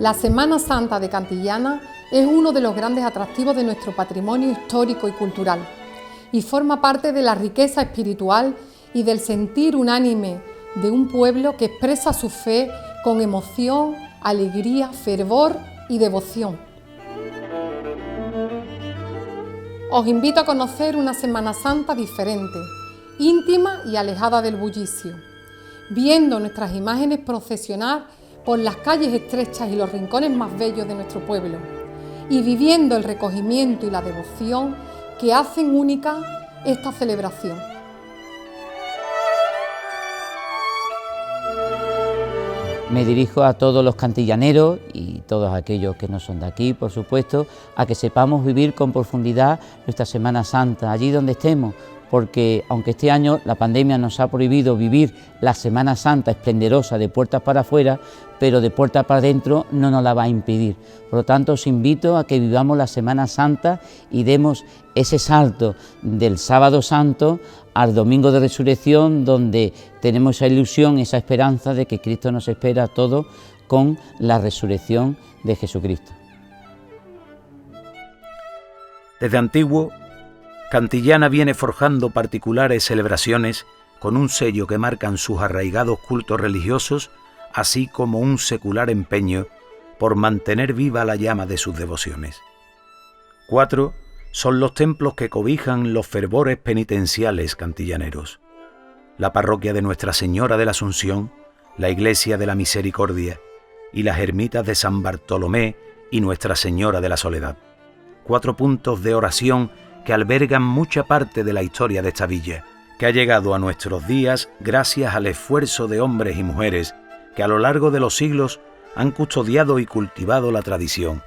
La Semana Santa de Cantillana es uno de los grandes atractivos de nuestro patrimonio histórico y cultural y forma parte de la riqueza espiritual y del sentir unánime de un pueblo que expresa su fe con emoción, alegría, fervor y devoción. Os invito a conocer una Semana Santa diferente, íntima y alejada del bullicio, viendo nuestras imágenes procesionar por las calles estrechas y los rincones más bellos de nuestro pueblo y viviendo el recogimiento y la devoción que hacen única esta celebración. Me dirijo a todos los cantillaneros y todos aquellos que no son de aquí, por supuesto, a que sepamos vivir con profundidad nuestra Semana Santa, allí donde estemos, porque aunque este año la pandemia nos ha prohibido vivir la Semana Santa esplendorosa de puertas para afuera, pero de puertas para adentro no nos la va a impedir. Por lo tanto, os invito a que vivamos la Semana Santa y demos ese salto del Sábado Santo al Domingo de Resurrección, donde tenemos esa ilusión, esa esperanza de que Cristo nos espera a todos con la resurrección de Jesucristo. Desde antiguo, Cantillana viene forjando particulares celebraciones con un sello que marcan sus arraigados cultos religiosos, así como un secular empeño por mantener viva la llama de sus devociones. 4 son los templos que cobijan los fervores penitenciales cantillaneros: la parroquia de Nuestra Señora de la Asunción, la Iglesia de la Misericordia y las ermitas de San Bartolomé y Nuestra Señora de la Soledad. 4 puntos de oración que albergan mucha parte de la historia de esta villa, que ha llegado a nuestros días gracias al esfuerzo de hombres y mujeres que a lo largo de los siglos han custodiado y cultivado la tradición.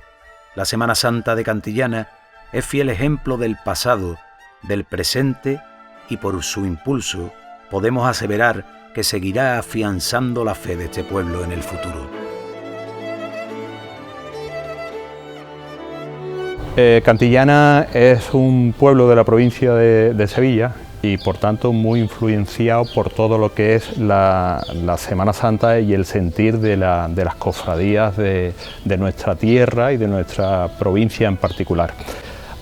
La Semana Santa de Cantillana es fiel ejemplo del pasado, del presente, y por su impulso podemos aseverar que seguirá afianzando la fe de este pueblo en el futuro. Cantillana es un pueblo de la provincia de Sevilla y por tanto muy influenciado por todo lo que es la Semana Santa y el sentir de las cofradías de nuestra tierra y de nuestra provincia en particular.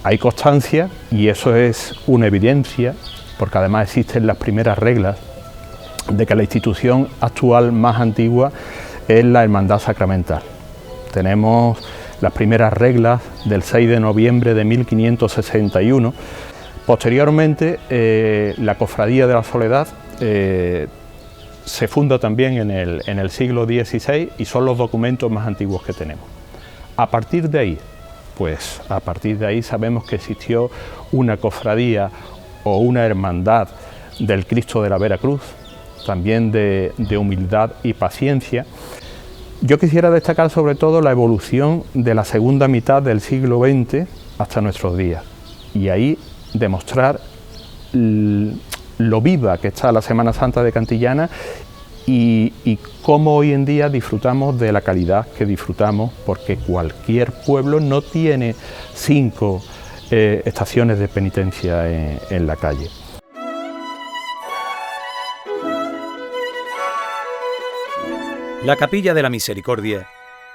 Hay constancia y eso es una evidencia, porque además existen las primeras reglas de que la institución actual más antigua es la Hermandad Sacramental. Tenemos las primeras reglas del 6 de noviembre de 1561. Posteriormente, la Cofradía de la Soledad se funda también en el siglo XVI y son los documentos más antiguos que tenemos. A partir de ahí sabemos que existió una cofradía o una hermandad del Cristo de la Vera Cruz, también de humildad y paciencia. Yo quisiera destacar sobre todo la evolución de la segunda mitad del siglo XX hasta nuestros días y ahí demostrar lo viva que está la Semana Santa de Cantillana y cómo hoy en día disfrutamos de la calidad que disfrutamos, porque cualquier pueblo no tiene 5 estaciones de penitencia en la calle. La Capilla de la Misericordia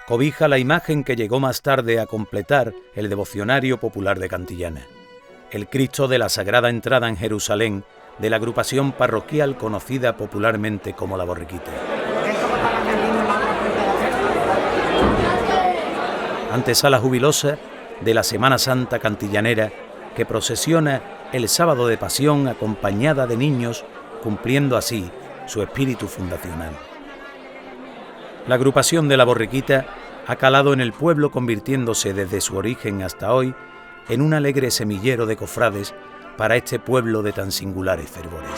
cobija la imagen que llegó más tarde a completar el devocionario popular de Cantillana: el Cristo de la Sagrada Entrada en Jerusalén, de la agrupación parroquial conocida popularmente como La Borriquita. Antesala jubilosa de la Semana Santa cantillanera, que procesiona el sábado de Pasión acompañada de niños, cumpliendo así su espíritu fundacional. La agrupación de La Borriquita ha calado en el pueblo, convirtiéndose desde su origen hasta hoy en un alegre semillero de cofrades para este pueblo de tan singulares fervores.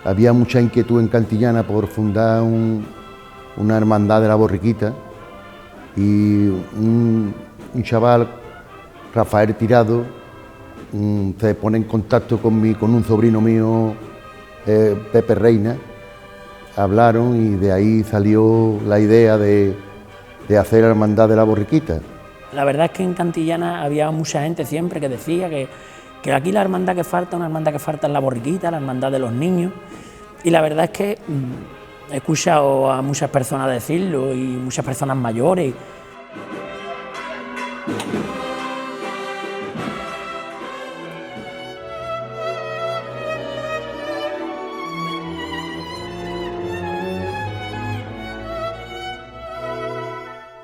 Había mucha inquietud en Cantillana por fundar una hermandad de La Borriquita y un chaval, Rafael Tirado, se pone en contacto con un sobrino mío, Pepe Reina, hablaron y de ahí salió la idea de hacer la hermandad de la borriquita. La verdad es que en Cantillana había mucha gente siempre que decía que aquí la hermandad que falta, una hermandad que falta es la borriquita, la hermandad de los niños, y la verdad es que he escuchado a muchas personas decirlo y muchas personas mayores.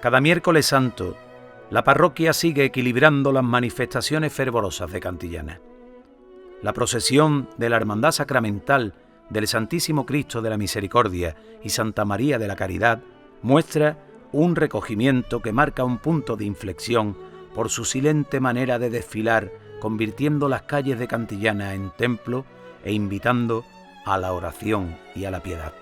Cada miércoles santo, la parroquia sigue equilibrando las manifestaciones fervorosas de Cantillana. La procesión de la Hermandad Sacramental del Santísimo Cristo de la Misericordia y Santa María de la Caridad muestra un recogimiento que marca un punto de inflexión por su silente manera de desfilar, convirtiendo las calles de Cantillana en templo e invitando a la oración y a la piedad.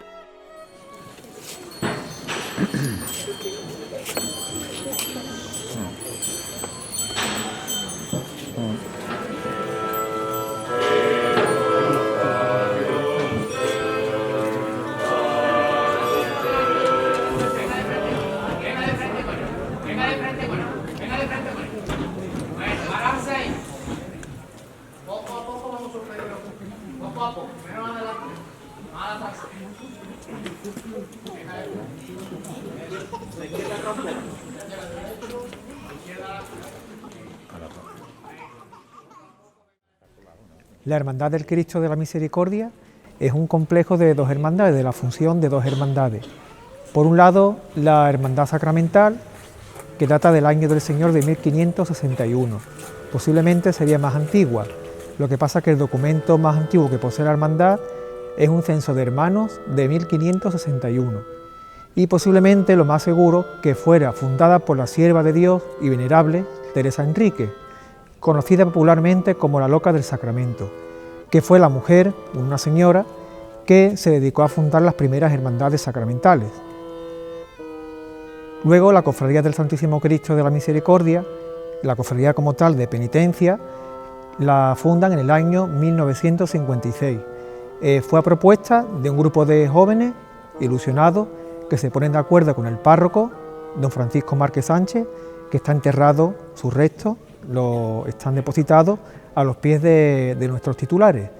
La Hermandad del Cristo de la Misericordia es un complejo de dos hermandades, de la función de dos hermandades. Por un lado, la Hermandad Sacramental, que data del año del Señor de 1561. Posiblemente sería más antigua. Lo que pasa es que el documento más antiguo que posee la hermandad es un censo de hermanos de 1561. Y posiblemente lo más seguro que fuera fundada por la sierva de Dios y venerable Teresa Enrique, conocida popularmente como la Loca del Sacramento, que fue la mujer, una señora, que se dedicó a fundar las primeras hermandades sacramentales. Luego la Cofradía del Santísimo Cristo de la Misericordia, la cofradía como tal de penitencia, la fundan en el año 1956. Fue a propuesta de un grupo de jóvenes ilusionados que se ponen de acuerdo con el párroco, don Francisco Márquez Sánchez, que está enterrado, sus restos están depositados a los pies de nuestros titulares.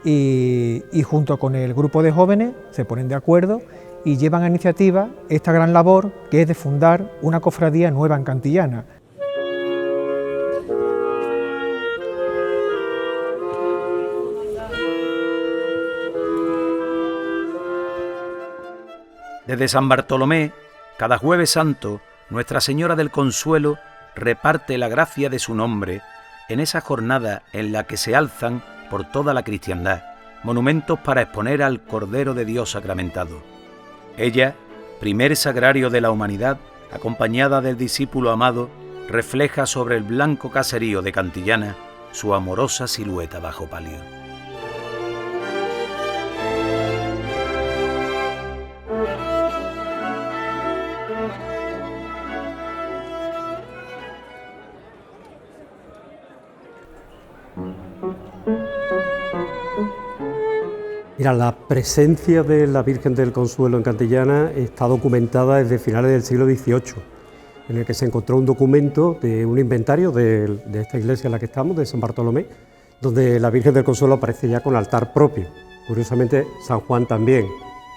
Y junto con el grupo de jóvenes se ponen de acuerdo y llevan a iniciativa esta gran labor que es de fundar una cofradía nueva en Cantillana. Desde San Bartolomé, cada jueves santo, Nuestra Señora del Consuelo reparte la gracia de su nombre en esa jornada en la que se alzan por toda la cristiandad monumentos para exponer al Cordero de Dios sacramentado. Ella, primer sagrario de la humanidad, acompañada del discípulo amado, refleja sobre el blanco caserío de Cantillana su amorosa silueta bajo palio. Mira, la presencia de la Virgen del Consuelo en Cantillana está documentada desde finales del siglo XVIII, en el que se encontró un documento de un inventario de esta iglesia en la que estamos, de San Bartolomé, donde la Virgen del Consuelo aparece ya con altar propio. Curiosamente, San Juan también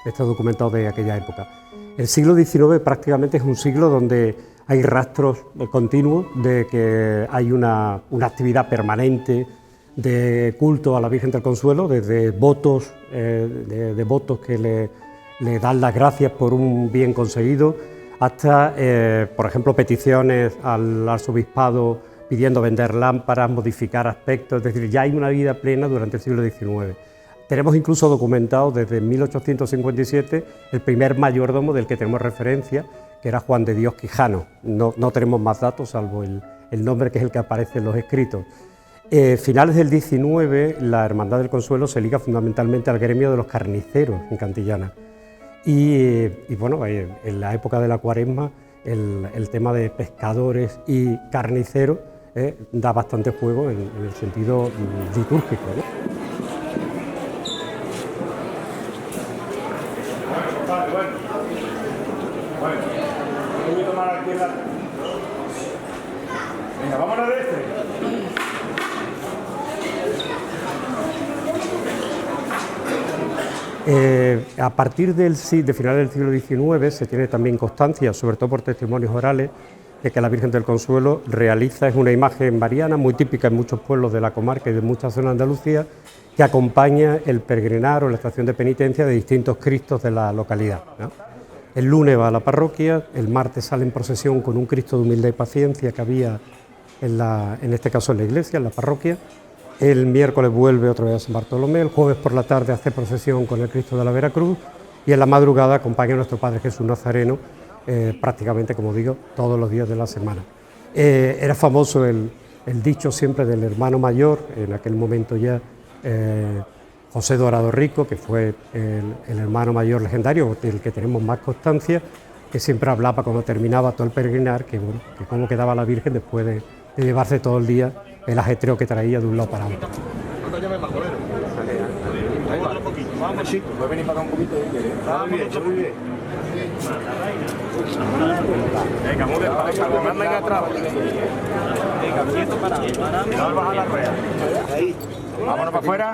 está documentado de aquella época. El siglo XIX prácticamente es un siglo donde hay rastros continuos de que hay una actividad permanente de culto a la Virgen del Consuelo, desde votos, devotos que le dan las gracias por un bien conseguido, hasta, por ejemplo, peticiones al arzobispado pidiendo vender lámparas, modificar aspectos, es decir, ya hay una vida plena durante el siglo XIX. Tenemos incluso documentado desde 1857 el primer mayordomo del que tenemos referencia, que era Juan de Dios Quijano. No tenemos más datos, salvo el nombre que es el que aparece en los escritos. Finales del XIX, la Hermandad del Consuelo se liga fundamentalmente al gremio de los carniceros en Cantillana. Y bueno, en la época de la Cuaresma, el tema de pescadores y carniceros da bastante juego en el sentido litúrgico, ¿no? Vale, bueno. Bueno, un poquito más a la izquierda. Venga, vámonos de este. A partir de finales del siglo XIX se tiene también constancia, sobre todo por testimonios orales, de que la Virgen del Consuelo realiza, es una imagen mariana muy típica en muchos pueblos de la comarca y de muchas zonas de Andalucía, que acompaña el peregrinar o la estación de penitencia de distintos Cristos de la localidad, ¿no? El lunes va a la parroquia, el martes sale en procesión con un Cristo de humildad y paciencia que había en este caso en la iglesia, en la parroquia. El miércoles vuelve otra vez a San Bartolomé, el jueves por la tarde hace procesión con el Cristo de la Veracruz y en la madrugada acompaña a nuestro Padre Jesús Nazareno, prácticamente, como digo, todos los días de la semana. Era famoso el dicho siempre del hermano mayor, en aquel momento ya José Dorado Rico, que fue el hermano mayor legendario, del que tenemos más constancia, que siempre hablaba cuando terminaba todo el peregrinar, que cómo quedaba la Virgen después de llevarse todo el día el ajetreo que traía de un lado para otro. No te llames más, bolero. Otro poquito. Vamos, chico. Puedes venir para acá un poquito. Muy bien. Venga, muy despacio. Manda en atrás. Venga, quieto, para. No baja la rueda. Ahí. Vámonos para afuera.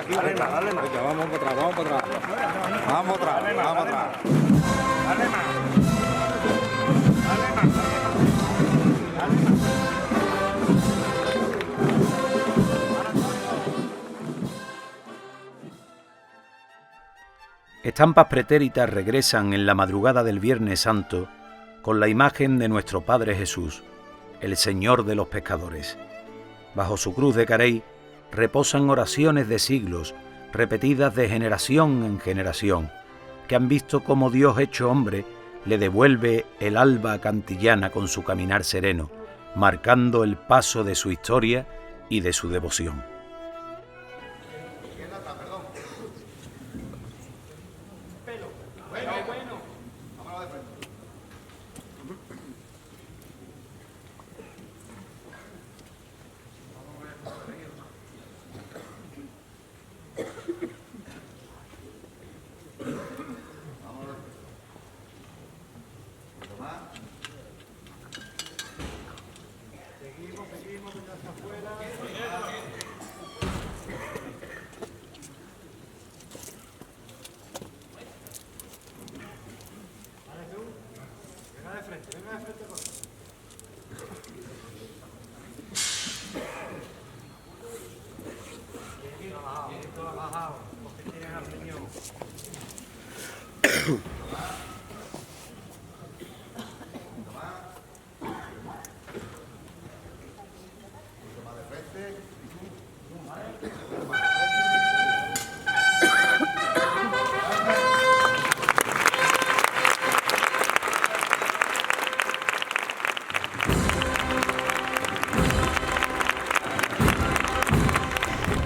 Dale más, dale más. Vamos para atrás, vamos para atrás. Vamos atrás, vamos atrás. Dale más. Estampas pretéritas regresan en la madrugada del Viernes Santo con la imagen de nuestro Padre Jesús, el Señor de los pescadores. Bajo su cruz de carey reposan oraciones de siglos, repetidas de generación en generación, que han visto cómo Dios hecho hombre le devuelve el alba cantillana con su caminar sereno, marcando el paso de su historia y de su devoción.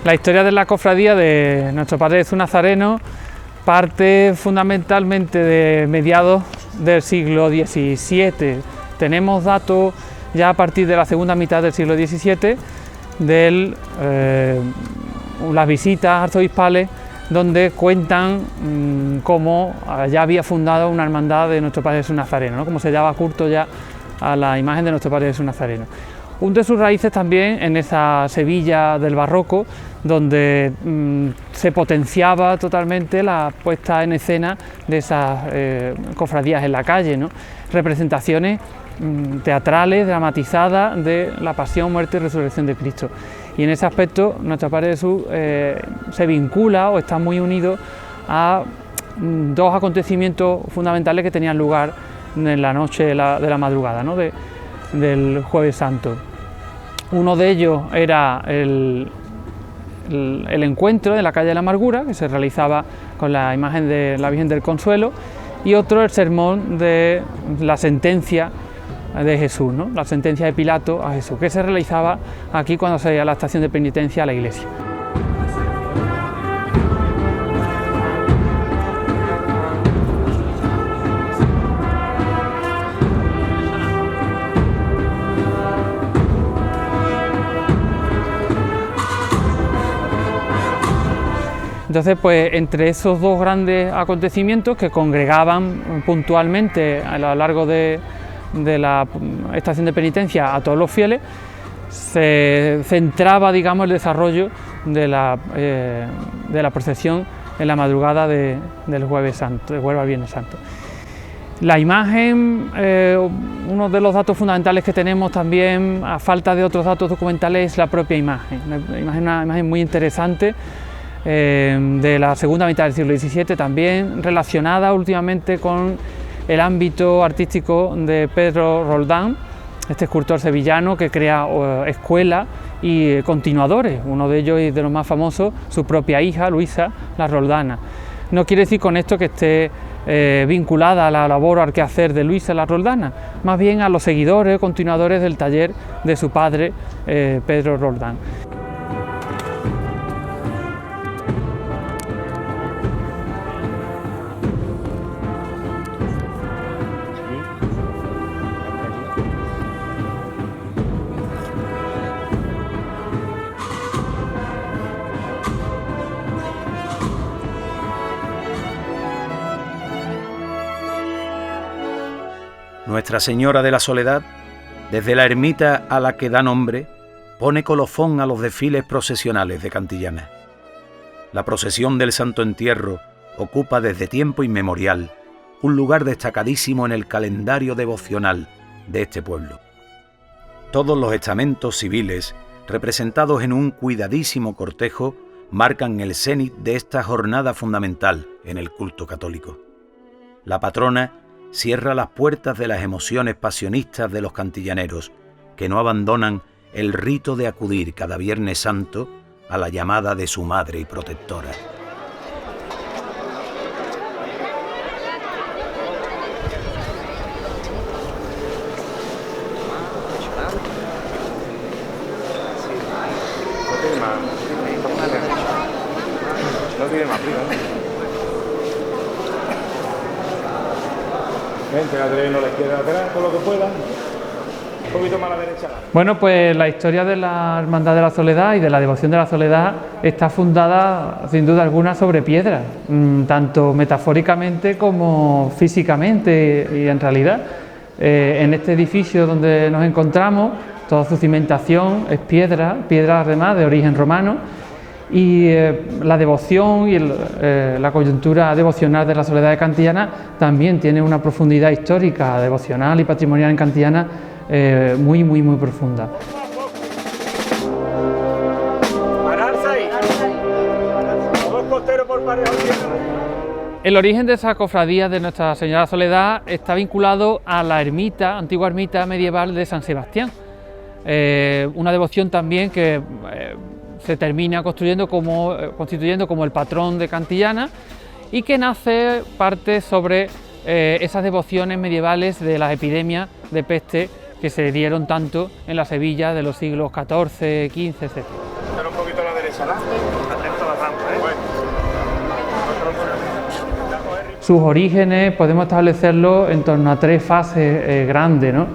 La historia de la cofradía de nuestro Padre Jesús Nazareno parte fundamentalmente de mediados del siglo XVII. Tenemos datos ya a partir de la segunda mitad del siglo XVII de las visitas arzobispales, donde cuentan cómo ya había fundado una hermandad de nuestro Padre Jesús Nazareno, ¿no? Como se daba culto ya a la imagen de nuestro Padre Jesús Nazareno. Hunde sus raíces también en esa Sevilla del barroco, donde se potenciaba totalmente la puesta en escena de esas cofradías en la calle, ¿no? Representaciones teatrales, dramatizadas de la pasión, muerte y resurrección de Cristo. Y en ese aspecto nuestro Padre Jesús se vincula o está muy unido a dos acontecimientos fundamentales que tenían lugar en la noche de la madrugada, ¿no? Del Jueves Santo. Uno de ellos era el encuentro en la calle de la Amargura, que se realizaba con la imagen de la Virgen del Consuelo, y otro el sermón de la sentencia de Jesús, ¿no? La sentencia de Pilato a Jesús, que se realizaba aquí cuando se iba a la estación de penitencia a la iglesia. Entonces, pues entre esos dos grandes acontecimientos que congregaban puntualmente a lo largo de la estación de penitencia a todos los fieles, se centraba, digamos, el desarrollo de la procesión en la madrugada del Jueves Santo, del Jueves al Viernes Santo. La imagen, uno de los datos fundamentales que tenemos también, a falta de otros datos documentales, es la propia imagen. Una imagen muy interesante, de la segunda mitad del siglo XVII, también relacionada últimamente con el ámbito artístico de Pedro Roldán, este escultor sevillano que crea escuelas y continuadores, uno de ellos y de los más famosos, su propia hija, Luisa la Roldana. No quiere decir con esto que esté vinculada a la labor o al quehacer de Luisa la Roldana, más bien a los seguidores, continuadores del taller de su padre, Pedro Roldán. Nuestra Señora de la Soledad, desde la ermita a la que da nombre, pone colofón a los desfiles procesionales de Cantillana. La procesión del Santo Entierro ocupa desde tiempo inmemorial un lugar destacadísimo en el calendario devocional de este pueblo. Todos los estamentos civiles, representados en un cuidadísimo cortejo, marcan el cenit de esta jornada fundamental en el culto católico. La patrona cierra las puertas de las emociones pasionistas de los cantillaneros, que no abandonan el rito de acudir cada Viernes Santo a la llamada de su madre y protectora. No tiene más prisa, ¿no? Vente, Adriano, a la izquierda atrás, todo lo que pueda. Un poquito más a la derecha. Bueno, pues la historia de la Hermandad de la Soledad y de la devoción de la Soledad está fundada, sin duda alguna, sobre piedra, tanto metafóricamente como físicamente y en realidad. En este edificio donde nos encontramos, toda su cimentación es piedra además de origen romano, y la devoción y la coyuntura devocional de la Soledad de Cantillana también tiene una profundidad histórica, devocional y patrimonial en Cantillana muy profunda. El origen de esa cofradía de Nuestra Señora de la Soledad está vinculado a la ermita, antigua ermita medieval de San Sebastián, una devoción también que se termina constituyendo como el patrón de Cantillana y que nace parte sobre esas devociones medievales de las epidemias de peste que se dieron tanto en la Sevilla de los siglos XIV, XV, etc. Un poquito a la derecha, ¿no? Atento a la rampa, Sus orígenes podemos establecerlos en torno a tres fases grandes, ¿no?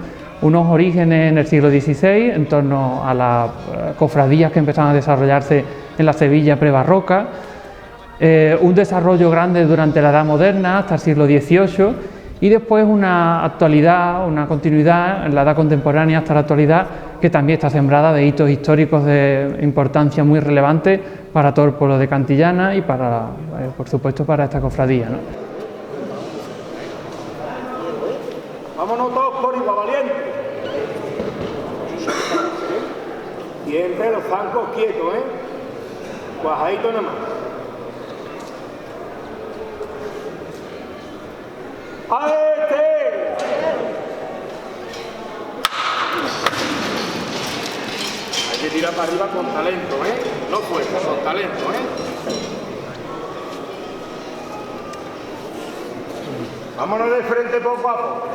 Unos orígenes en el siglo XVI, en torno a las cofradías que empezaron a desarrollarse en la Sevilla prebarroca, un desarrollo grande durante la Edad Moderna hasta el siglo XVIII y después una actualidad, una continuidad en la Edad Contemporánea hasta la actualidad, que también está sembrada de hitos históricos de importancia muy relevante para todo el pueblo de Cantillana y para, por supuesto, para esta cofradía, ¿no? Vámonos todos por igual, valiente. Siempre los zancos quietos, cuajadito nada más. ¡A este! Hay que tirar para arriba con talento, no fuerza, con talento, Vámonos de frente poco a poco.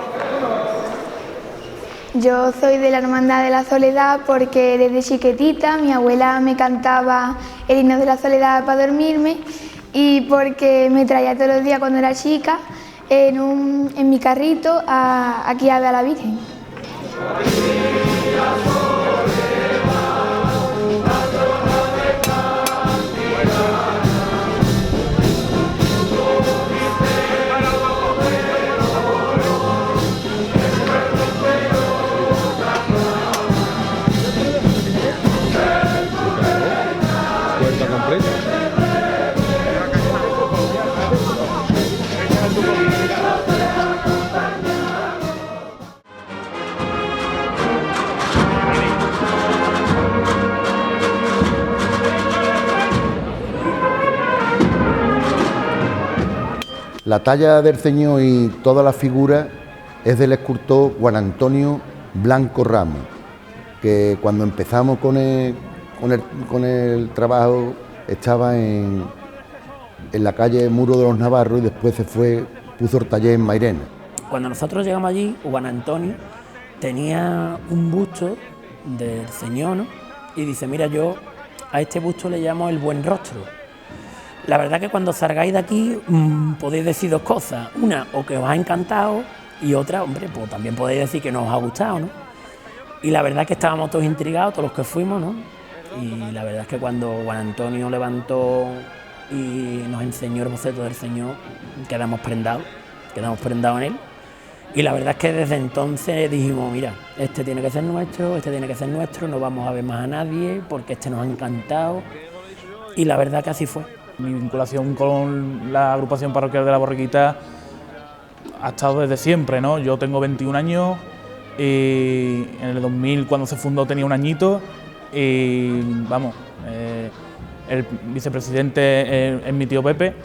Yo soy de la Hermandad de la Soledad porque desde chiquitita mi abuela me cantaba el himno de la Soledad para dormirme y porque me traía todos los días cuando era chica en mi carrito aquí a ver a la Virgen. La talla del Señor y toda la figura es del escultor Juan Antonio Blanco Ramos, que cuando empezamos con el trabajo estaba en la calle Muro de los Navarros y después puso el taller en Mairena. Cuando nosotros llegamos allí, Juan Antonio tenía un busto del Señor, ¿no? Y dice, mira, yo a este busto le llamo el buen rostro. La verdad que cuando salgáis de aquí podéis decir dos cosas. Una, o que os ha encantado, y otra, hombre, pues también podéis decir que no os ha gustado, ¿no? Y la verdad es que estábamos todos intrigados, todos los que fuimos, ¿no? Y la verdad es que cuando Juan Antonio levantó y nos enseñó el boceto del Señor, quedamos prendados en él. Y la verdad es que desde entonces dijimos, mira, este tiene que ser nuestro, no vamos a ver más a nadie porque este nos ha encantado. Y la verdad que así fue. Mi vinculación con la agrupación parroquial de la Borriquita ha estado desde siempre, ¿no? Yo tengo 21 años y en el 2000, cuando se fundó, tenía un añito y, vamos, el vicepresidente es mi tío Pepe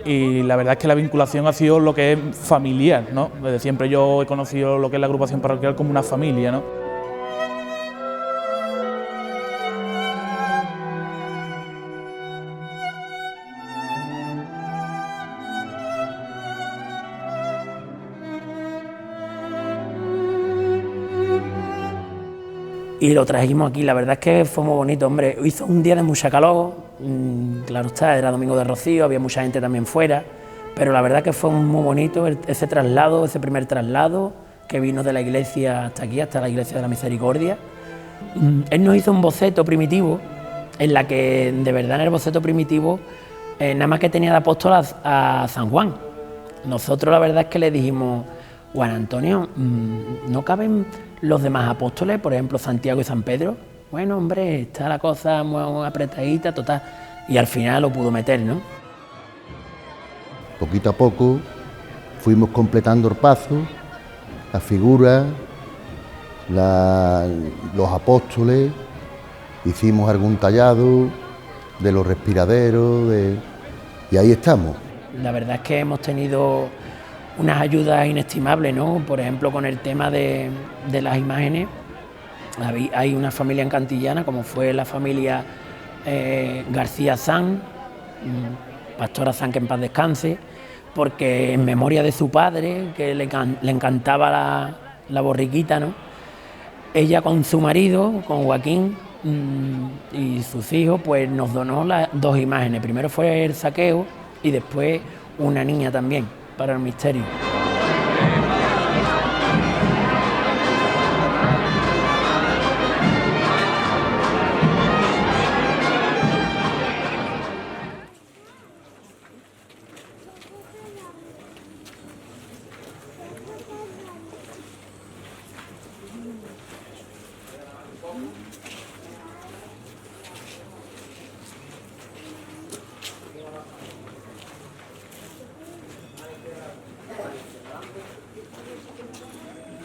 y la verdad es que la vinculación ha sido lo que es familiar, ¿no? Desde siempre yo he conocido lo que es la agrupación parroquial como una familia, ¿no? Y lo trajimos aquí, la verdad es que fue muy bonito, hombre. Hizo un día de mucha calor, claro está, era domingo de Rocío, había mucha gente también fuera, pero la verdad que fue muy bonito ese traslado, ese primer traslado que vino de la iglesia hasta aquí, hasta la iglesia de la Misericordia. Él nos hizo un boceto primitivo, en la que de verdad en el boceto primitivo nada más que tenía de apóstol a San Juan. Nosotros la verdad es que le dijimos, Juan Antonio, ¿no caben los demás apóstoles, por ejemplo Santiago y San Pedro? Bueno, hombre, está la cosa muy apretadita, total, y al final lo pudo meter, ¿no? Poquito a poco fuimos completando el paso, la figura, los apóstoles, hicimos algún tallado de los respiraderos, y ahí estamos. La verdad es que hemos tenido unas ayudas inestimables, ¿no? Por ejemplo, con el tema de las imágenes, hay una familia en Cantillana, como fue la familia García San, Pastora San, que en paz descanse, porque en memoria de su padre, que le encantaba la borriquita, ¿no? Ella con su marido, con Joaquín, y sus hijos, pues nos donó las dos imágenes. Primero fue el saqueo y después una niña también, para el misterio.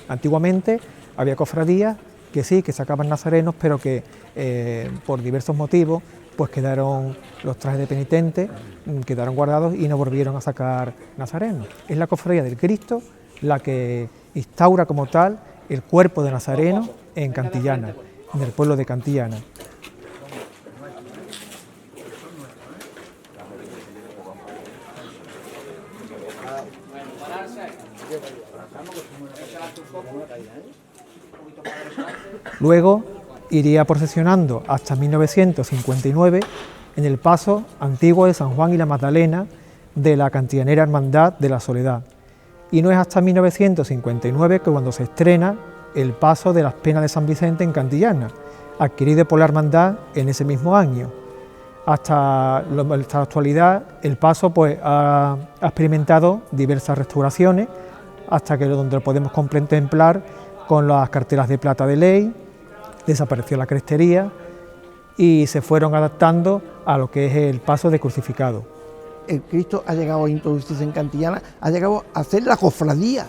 Antiguamente había cofradías que sí, que sacaban nazarenos, pero que por diversos motivos pues quedaron los trajes de penitentes, quedaron guardados y no volvieron a sacar nazarenos. Es la cofradía del Cristo la que instaura como tal el cuerpo de Nazareno en Cantillana, en el pueblo de Cantillana. Luego iría procesionando hasta 1959 en el paso antiguo de San Juan y la Magdalena de la Cantillanera Hermandad de la Soledad. Y no es hasta 1959 que cuando se estrena el paso de las penas de San Vicente en Cantillana, adquirido por la hermandad en ese mismo año. Hasta la actualidad el paso pues, ha experimentado diversas restauraciones, hasta que donde lo podemos contemplar con las cartelas de plata de ley, desapareció la crestería y se fueron adaptando a lo que es el paso de crucificado. El Cristo ha llegado a introducirse en Cantillana, ha llegado a ser la cofradía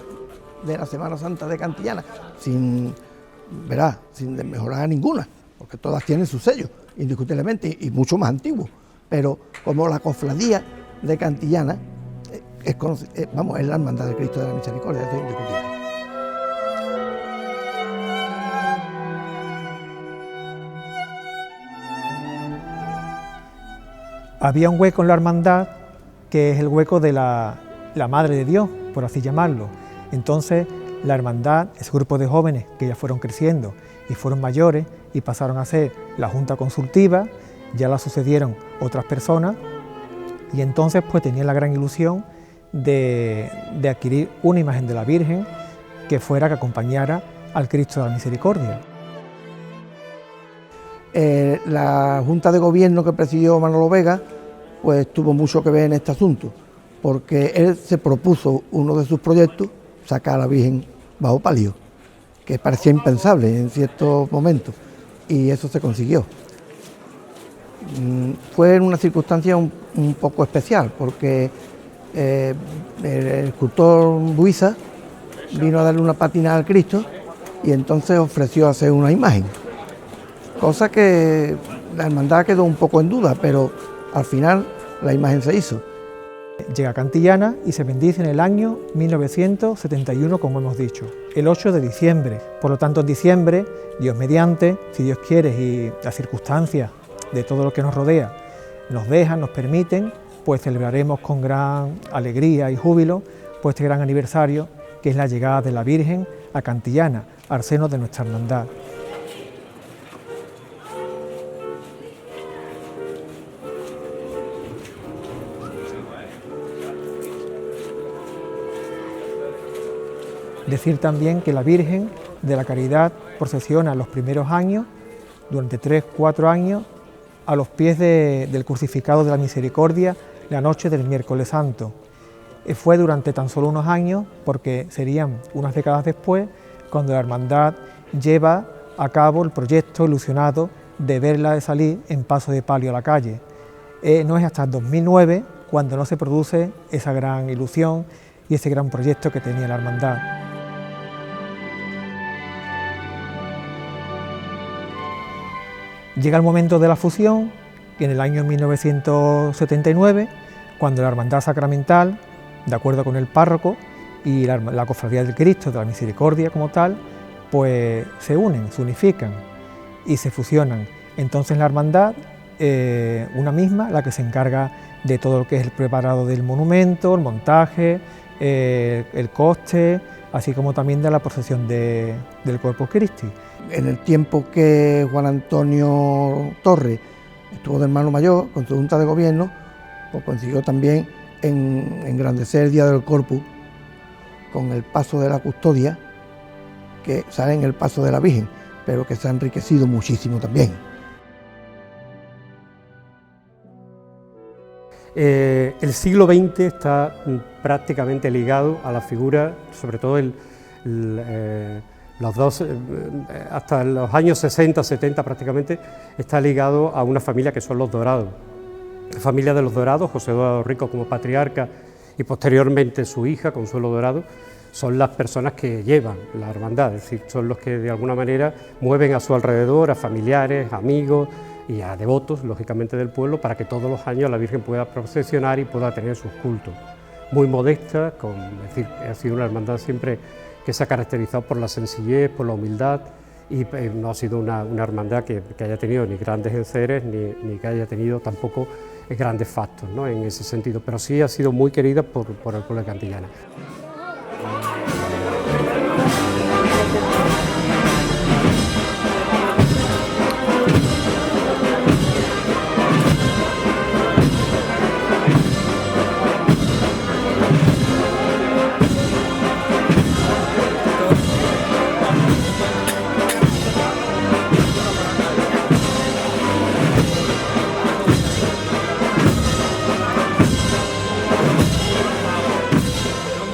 de la Semana Santa de Cantillana, sin desmejorar ninguna, porque todas tienen su sello, indiscutiblemente, y mucho más antiguo, pero como la cofradía de Cantillana, es la Hermandad del Cristo de la Misericordia, eso es indiscutible. Había un hueco en la hermandad que es el hueco de la Madre de Dios, por así llamarlo. Entonces la hermandad, ese grupo de jóvenes que ya fueron creciendo y fueron mayores y pasaron a ser la Junta Consultiva, ya la sucedieron otras personas y entonces pues tenían la gran ilusión de adquirir una imagen de la Virgen que fuera, que acompañara al Cristo de la Misericordia. La Junta de Gobierno que presidió Manolo Vega pues tuvo mucho que ver en este asunto, porque él se propuso uno de sus proyectos, sacar a la Virgen bajo palio, que parecía impensable en ciertos momentos, y eso se consiguió. Fue en una circunstancia un poco especial, porque el escultor Buiza vino a darle una patina al Cristo y entonces ofreció hacer una imagen, cosa que la hermandad quedó un poco en duda, pero al final la imagen se hizo. Llega a Cantillana y se bendice en el año 1971, como hemos dicho, el 8 de diciembre. Por lo tanto, en diciembre, Dios mediante, si Dios quiere y las circunstancias de todo lo que nos rodea nos dejan, nos permiten, pues celebraremos con gran alegría y júbilo pues este gran aniversario que es la llegada de la Virgen a Cantillana, al seno de nuestra hermandad. Decir también que la Virgen de la Caridad procesiona los primeros años, durante 3-4 años, a los pies del crucificado de la Misericordia la noche del miércoles santo. Fue durante tan solo unos años, porque serían unas décadas después, cuando la hermandad lleva a cabo el proyecto ilusionado de verla de salir en paso de palio a la calle. No es hasta el 2009 cuando no se produce esa gran ilusión y ese gran proyecto que tenía la hermandad. Llega el momento de la fusión, en el año 1979, cuando la Hermandad Sacramental, de acuerdo con el párroco, y la Cofradía del Cristo de la Misericordia como tal, pues se unen, se unifican y se fusionan. Entonces la hermandad, una misma, la que se encarga de todo lo que es el preparado del monumento, el montaje, el coste, así como también de la procesión del Corpus Christi. En el tiempo que Juan Antonio Torres estuvo de hermano mayor con su Junta de Gobierno, pues consiguió también engrandecer el Día del Corpus con el paso de la custodia, que sale en el paso de la Virgen, pero que se ha enriquecido muchísimo también. El siglo XX está prácticamente ligado a la figura, sobre todo hasta los años 60, 70 prácticamente, está ligado a una familia que son los Dorados. La familia de los Dorados, José Eduardo Rico como patriarca y posteriormente su hija, Consuelo Dorado, son las personas que llevan la hermandad, es decir, son los que de alguna manera mueven a su alrededor a familiares, amigos y a devotos, lógicamente, del pueblo, para que todos los años la Virgen pueda procesionar y pueda tener sus cultos. Muy modesta, es decir, ha sido una hermandad siempre que se ha caracterizado por la sencillez, por la humildad, y no ha sido una hermandad que haya tenido ni grandes enseres ni que haya tenido tampoco grandes factos, ¿no?, en ese sentido, pero sí ha sido muy querida por el pueblo de Cantillana.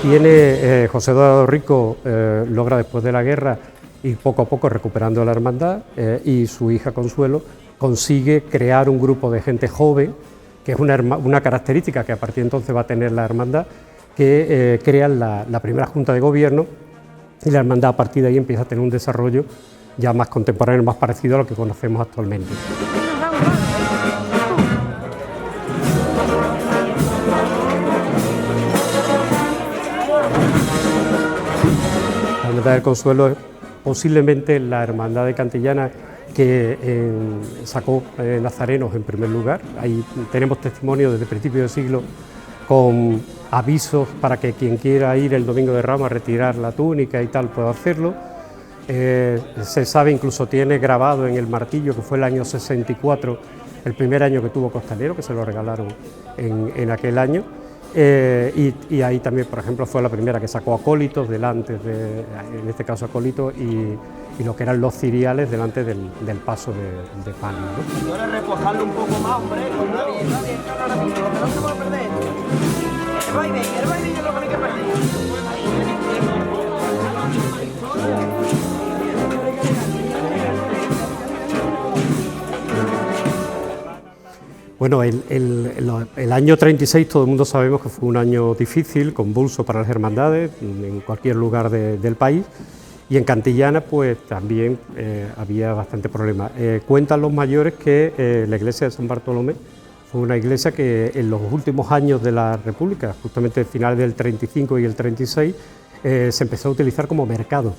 Tiene José Eduardo Rico, logra después de la guerra ir poco a poco recuperando la hermandad, y su hija Consuelo consigue crear un grupo de gente joven, que es una característica que a partir de entonces va a tener la hermandad, que crean la primera Junta de Gobierno, y la hermandad a partir de ahí empieza a tener un desarrollo ya más contemporáneo, más parecido a lo que conocemos actualmente. Hermandad del Consuelo es posiblemente la hermandad de Cantillana que sacó nazarenos en primer lugar. Ahí tenemos testimonio desde principios del siglo con avisos para que quien quiera ir el Domingo de Ramos a retirar la túnica y tal pueda hacerlo. Se sabe, incluso tiene grabado en el martillo, que fue el año 64, el primer año que tuvo Costalero, que se lo regalaron en aquel año. Y ahí también, por ejemplo, fue la primera que sacó acólitos delante de, en este caso acólitos, y lo que eran los ciriales delante del paso de palio, ¿no? Señores, reposarlo un poco más, hombre. Está bien, ahora mismo, lo que no se puede perder. El vaivén es lo que no hay que perder. Bueno, el año 36 todo el mundo sabemos que fue un año difícil, convulso para las hermandades en cualquier lugar del país, y en Cantillana pues también había bastante problema. Cuentan los mayores que la iglesia de San Bartolomé fue una iglesia que en los últimos años de la República, justamente a finales del 35 y el 36, se empezó a utilizar como mercado.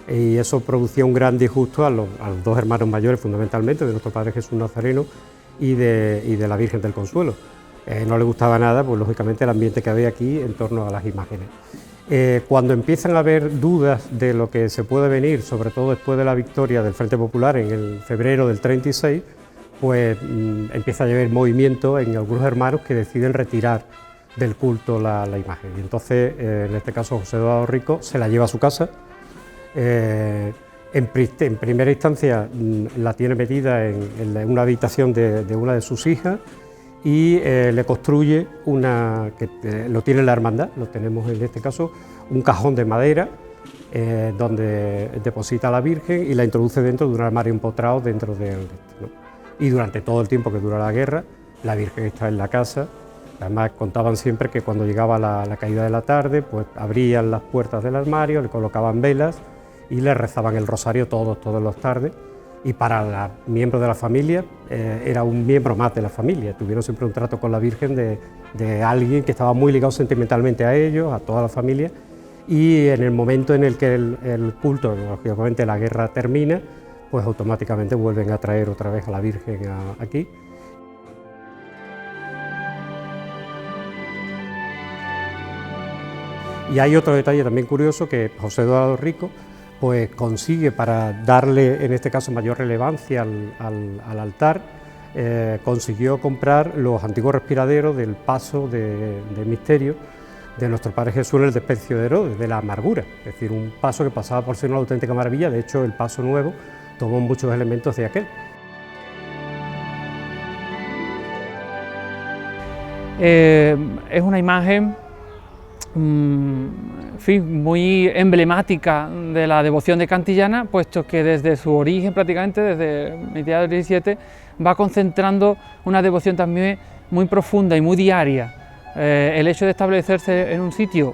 Y eso producía un gran disgusto a los dos hermanos mayores, fundamentalmente, de nuestro Padre Jesús Nazareno y de la Virgen del Consuelo. No le gustaba nada, pues lógicamente, el ambiente que había aquí en torno a las imágenes. Cuando empiezan a haber dudas de lo que se puede venir, sobre todo después de la victoria del Frente Popular en el febrero del 36, pues empieza a haber movimiento en algunos hermanos que deciden retirar del culto la imagen. Y entonces, en este caso, José Eduardo Rico se la lleva a su casa. En primera instancia la tiene metida en una habitación de una de sus hijas y le construye una, que lo tiene la hermandad, lo tenemos en este caso, un cajón de madera donde deposita a la Virgen y la introduce dentro de un armario empotrado dentro de él, ¿no? Y durante todo el tiempo que dura la guerra, la Virgen está en la casa. Además contaban siempre que cuando llegaba la caída de la tarde, pues abrían las puertas del armario, le colocaban velas y le rezaban el rosario todas las tardes, y para los miembros de la familia era un miembro más de la familia. Tuvieron siempre un trato con la Virgen de alguien que estaba muy ligado sentimentalmente a ellos, a toda la familia, y en el momento en el que el culto, lógicamente la guerra termina, pues automáticamente vuelven a traer otra vez a la Virgen aquí. Y hay otro detalle también curioso, que José Eduardo Rico pues consigue, para darle en este caso mayor relevancia al altar, consiguió comprar los antiguos respiraderos del paso de misterio de nuestro Padre Jesús en el despecio de Herodes, de la amargura, es decir, un paso que pasaba por ser una auténtica maravilla. De hecho, el paso nuevo tomó muchos elementos de aquel. Es una imagen en fin, muy emblemática de la devoción de Cantillana, puesto que desde su origen, prácticamente desde mediados del 17, va concentrando una devoción también muy profunda y muy diaria. El hecho de establecerse en un sitio,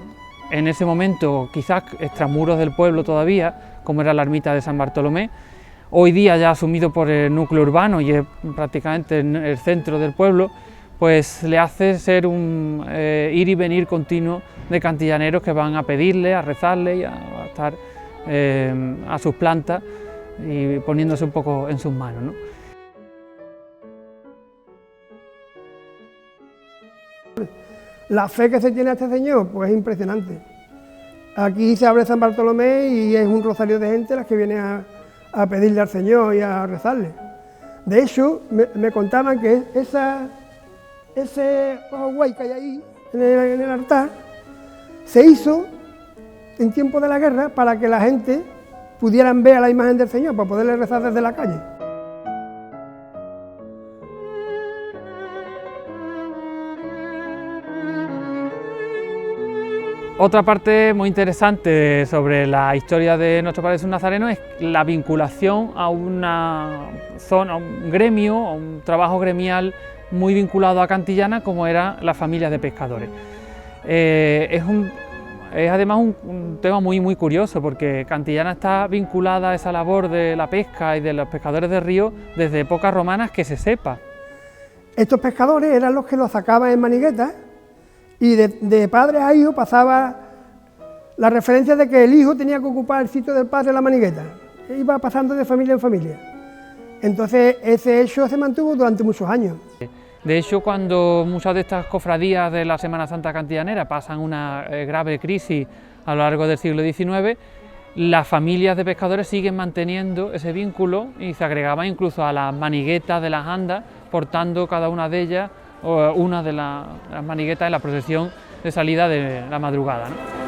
en ese momento quizás extramuros del pueblo todavía, como era la ermita de San Bartolomé, hoy día ya asumido por el núcleo urbano y es prácticamente en el centro del pueblo, pues le hace ser un ir y venir continuo de cantillaneros que van a pedirle, a rezarle y a estar a sus plantas y poniéndose un poco en sus manos, ¿no? La fe que se tiene a este señor, pues es impresionante. Aquí se abre San Bartolomé y es un rosario de gente las que viene a pedirle al Señor y a rezarle. De hecho, me contaban que ese guay que hay ahí en el altar se hizo en tiempo de la guerra para que la gente pudieran ver a la imagen del Señor, para poderle rezar desde la calle. Otra parte muy interesante sobre la historia de nuestro Padre Jesús Nazareno es la vinculación a una zona, a un gremio, a un trabajo gremial muy vinculado a Cantillana, como era la familia de pescadores. Es además un tema muy curioso, porque Cantillana está vinculada a esa labor de la pesca y de los pescadores de río desde épocas romanas que se sepa. Estos pescadores eran los que los sacaban en maniguetas y de padres a hijos pasaba la referencia de que el hijo tenía que ocupar el sitio del padre en la manigueta, iba pasando de familia en familia. Entonces ese hecho se mantuvo durante muchos años. De hecho, cuando muchas de estas cofradías de la Semana Santa cantillanera pasan una grave crisis a lo largo del siglo XIX, las familias de pescadores siguen manteniendo ese vínculo y se agregaban incluso a las maniguetas de las andas, portando cada una de ellas una de las maniguetas en la procesión de salida de la madrugada, ¿no?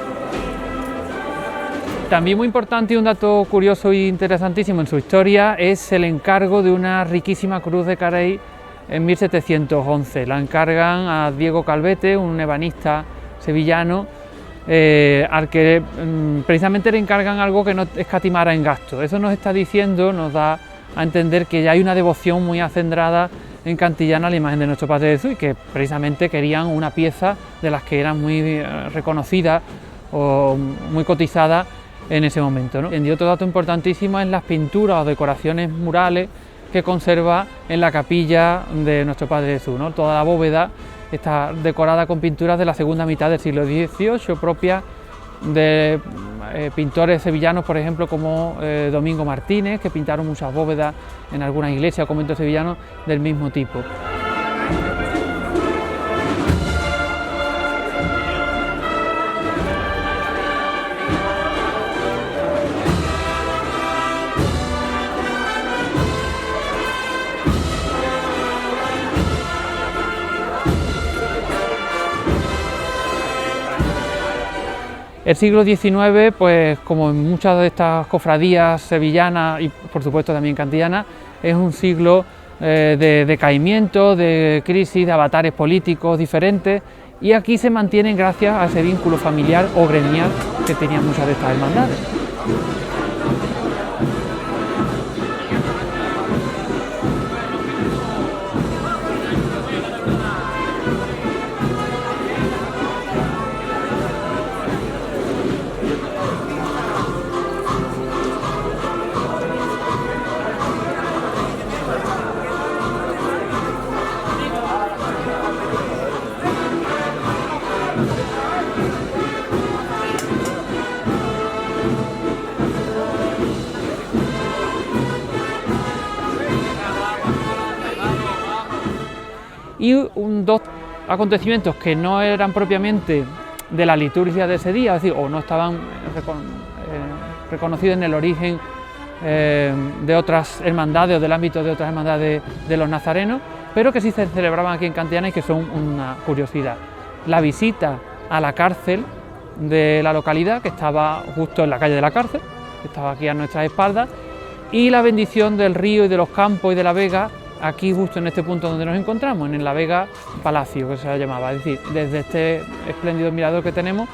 También muy importante y un dato curioso e interesantísimo en su historia es el encargo de una riquísima cruz de Carey en 1711. La encargan a Diego Calvete, un ebanista sevillano, al que precisamente le encargan algo que no escatimara en gasto. Eso nos está diciendo, nos da a entender que ya hay una devoción muy acendrada en Cantillana a la imagen de nuestro Padre Jesús y que precisamente querían una pieza de las que eran muy reconocidas o muy cotizadas en ese momento, ¿no? Y otro dato importantísimo es las pinturas o decoraciones murales que conserva en la capilla de nuestro Padre Jesús, ¿no? Toda la bóveda está decorada con pinturas de la segunda mitad del siglo XVIII, propias de pintores sevillanos, por ejemplo, como Domingo Martínez, que pintaron muchas bóvedas en algunas iglesias o conventos sevillanos del mismo tipo. El siglo XIX, pues como en muchas de estas cofradías sevillanas y por supuesto también cantillanas, es un siglo de decaimiento, de crisis, de avatares políticos diferentes, y aquí se mantienen gracias a ese vínculo familiar o gremial que tenían muchas de estas hermandades. Y dos acontecimientos que no eran propiamente de la liturgia de ese día, es decir, o no estaban reconocidos en el origen de otras hermandades o del ámbito de otras hermandades de los nazarenos, pero que sí se celebraban aquí en Cantillana y que son una curiosidad. La visita a la cárcel de la localidad, que estaba justo en la calle de la cárcel, que estaba aquí a nuestras espaldas, y la bendición del río y de los campos y de la vega, aquí justo en este punto donde nos encontramos, en la Vega Palacio, que se la llamaba. Es decir, desde este espléndido mirador que tenemos,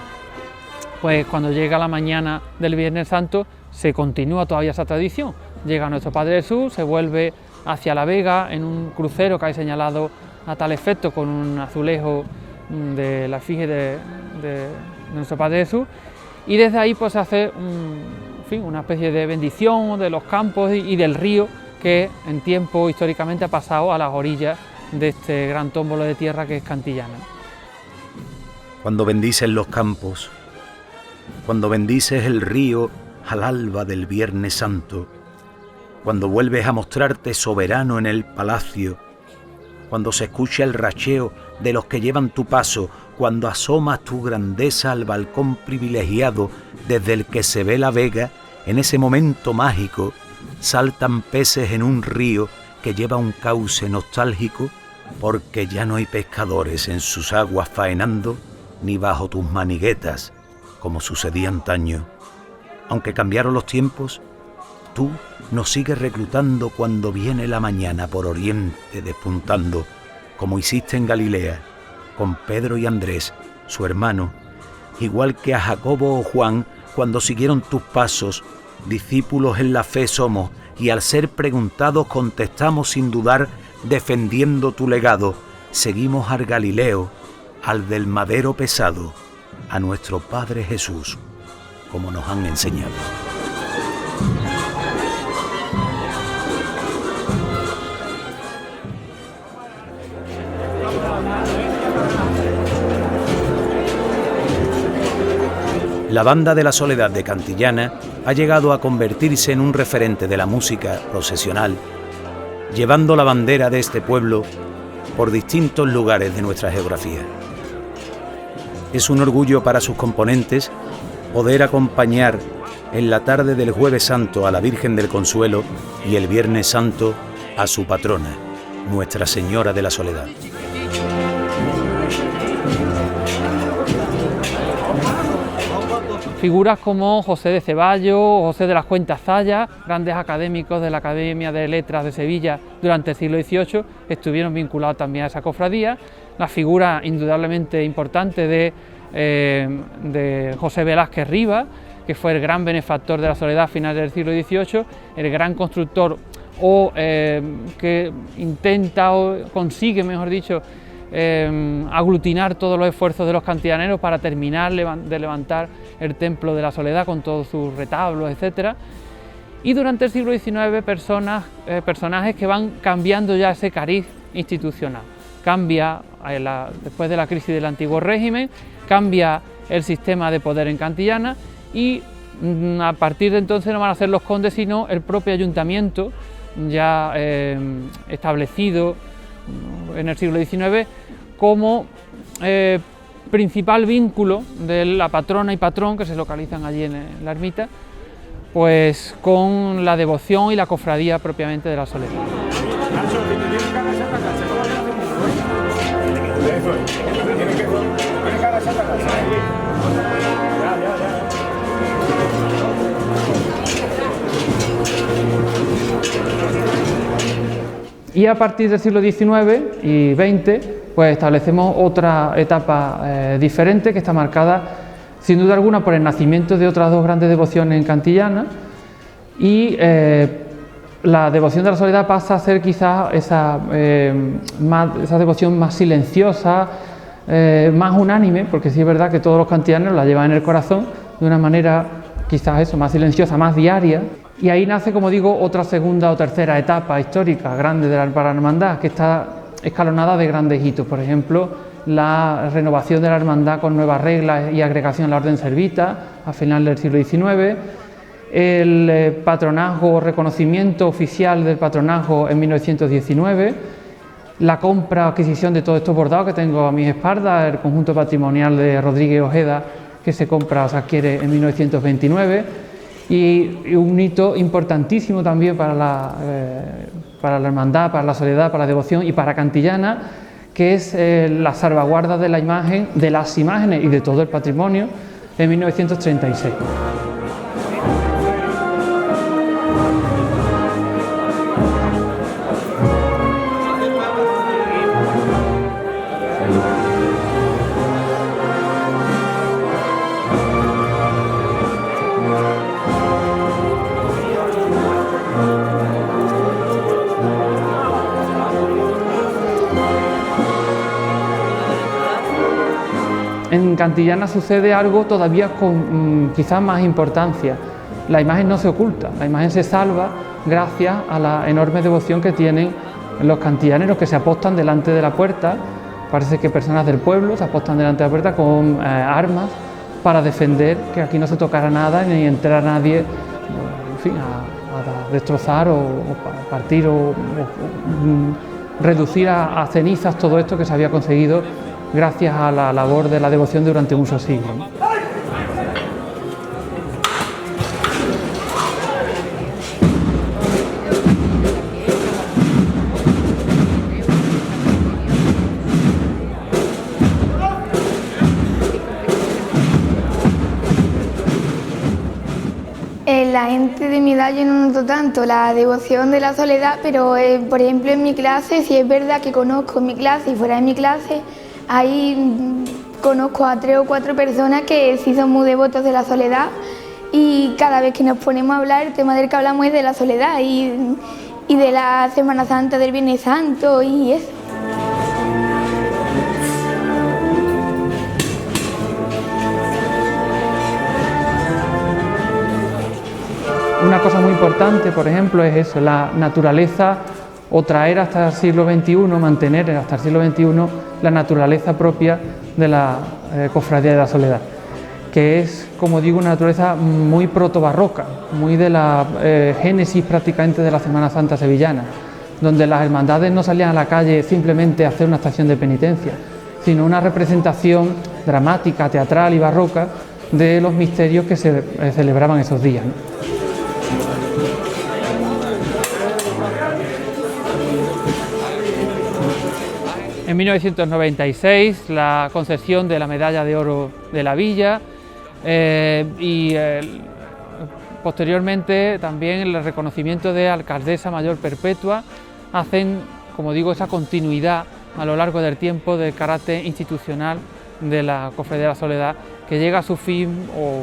pues cuando llega la mañana del Viernes Santo, se continúa todavía esa tradición. Llega nuestro Padre Jesús, se vuelve hacia la Vega en un crucero que hay señalado a tal efecto con un azulejo de la efigie de nuestro Padre Jesús, y desde ahí pues se hace una especie de bendición de los campos y del río, que en tiempo históricamente ha pasado a las orillas de este gran tómbolo de tierra que es Cantillana. Cuando bendices los campos, cuando bendices el río al alba del Viernes Santo, cuando vuelves a mostrarte soberano en el palacio, cuando se escucha el racheo de los que llevan tu paso, cuando asomas tu grandeza al balcón privilegiado desde el que se ve la vega, en ese momento mágico, saltan peces en un río que lleva un cauce nostálgico, porque ya no hay pescadores en sus aguas faenando, ni bajo tus maniguetas, como sucedía antaño. Aunque cambiaron los tiempos, tú nos sigues reclutando cuando viene la mañana por oriente despuntando, como hiciste en Galilea, con Pedro y Andrés, su hermano, igual que a Jacobo o Juan cuando siguieron tus pasos. Discípulos en la fe somos, y al ser preguntados contestamos sin dudar, defendiendo tu legado. Seguimos al Galileo, al del madero pesado, a nuestro Padre Jesús, como nos han enseñado. la Banda de la Soledad de Cantillana ha llegado a convertirse en un referente de la música procesional, llevando la bandera de este pueblo por distintos lugares de nuestra geografía. Es un orgullo para sus componentes poder acompañar en la tarde del Jueves Santo a la Virgen del Consuelo y el Viernes Santo a su patrona, Nuestra Señora de la Soledad. Figuras como José de Ceballos, José de las Cuentas Zayas, grandes académicos de la Academia de Letras de Sevilla durante el siglo XVIII, estuvieron vinculados también a esa cofradía. La figura indudablemente importante de José Velázquez Rivas, que fue el gran benefactor de la Soledad a finales del siglo XVIII, el gran constructor que intenta o consigue, mejor dicho, aglutinar todos los esfuerzos de los cantillaneros para terminar de levantar el templo de la Soledad con todos sus retablos, etc. Y durante el siglo XIX personajes que van cambiando ya ese cariz institucional. Cambia, después de la crisis del antiguo régimen, cambia el sistema de poder en Cantillana y a partir de entonces no van a ser los condes sino el propio ayuntamiento ya establecido en el siglo XIX como principal vínculo de la patrona y patrón que se localizan allí en la ermita, pues con la devoción y la cofradía propiamente de la Soledad. Y a partir del siglo XIX y XX, pues establecemos otra etapa diferente que está marcada sin duda alguna por el nacimiento de otras dos grandes devociones en Cantillana y la devoción de la Soledad pasa a ser quizás esa devoción más silenciosa, más unánime, porque sí es verdad que todos los cantillaneros la llevan en el corazón de una manera quizás eso, más silenciosa, más diaria. Y ahí nace, como digo, otra segunda o tercera etapa histórica grande para la hermandad, que está escalonada de grandes hitos. Por ejemplo, la renovación de la hermandad con nuevas reglas y agregación a la orden servita a final del siglo XIX, el patronazgo o reconocimiento oficial del patronazgo en 1919, la compra o adquisición de todos estos bordados que tengo a mis espaldas, el conjunto patrimonial de Rodríguez Ojeda que se compra o se adquiere en 1929, y un hito importantísimo también para la hermandad, para la Soledad, para la devoción y para Cantillana, que es la salvaguarda de la imagen, de las imágenes y de todo el patrimonio en 1936. En Cantillana sucede algo todavía con quizás más importancia. La imagen no se oculta, la imagen se salva gracias a la enorme devoción que tienen los cantillaneros que se apostan delante de la puerta. Parece que personas del pueblo se apostan delante de la puerta con armas para defender que aquí no se tocara nada ni entrara nadie, en fin, a destrozar o partir o reducir a cenizas todo esto que se había conseguido gracias a la labor de la devoción durante muchos siglos. La gente de mi edad yo no noto tanto la devoción de la Soledad, pero por ejemplo en mi clase sí es verdad que conozco en mi clase y fuera de mi clase. Ahí conozco a 3 o 4 personas que sí son muy devotos de la Soledad y cada vez que nos ponemos a hablar el tema del que hablamos es de la Soledad y de la Semana Santa, del Viernes Santo y eso. Una cosa muy importante, por ejemplo, es eso, la naturaleza o traer hasta el siglo XXI, mantener hasta el siglo XXI la naturaleza propia de la Cofradía de la Soledad. que es, como digo, una naturaleza muy protobarroca, muy de la génesis prácticamente de la Semana Santa sevillana, donde las hermandades no salían a la calle simplemente a hacer una estación de penitencia, sino una representación dramática, teatral y barroca de los misterios que se celebraban esos días, ¿no? En 1996, la concesión de la Medalla de Oro de la Villa posteriormente también el reconocimiento de Alcaldesa Mayor Perpetua hacen, como digo, esa continuidad a lo largo del tiempo del carácter institucional de la Cofradía de la Soledad, que llega a su fin o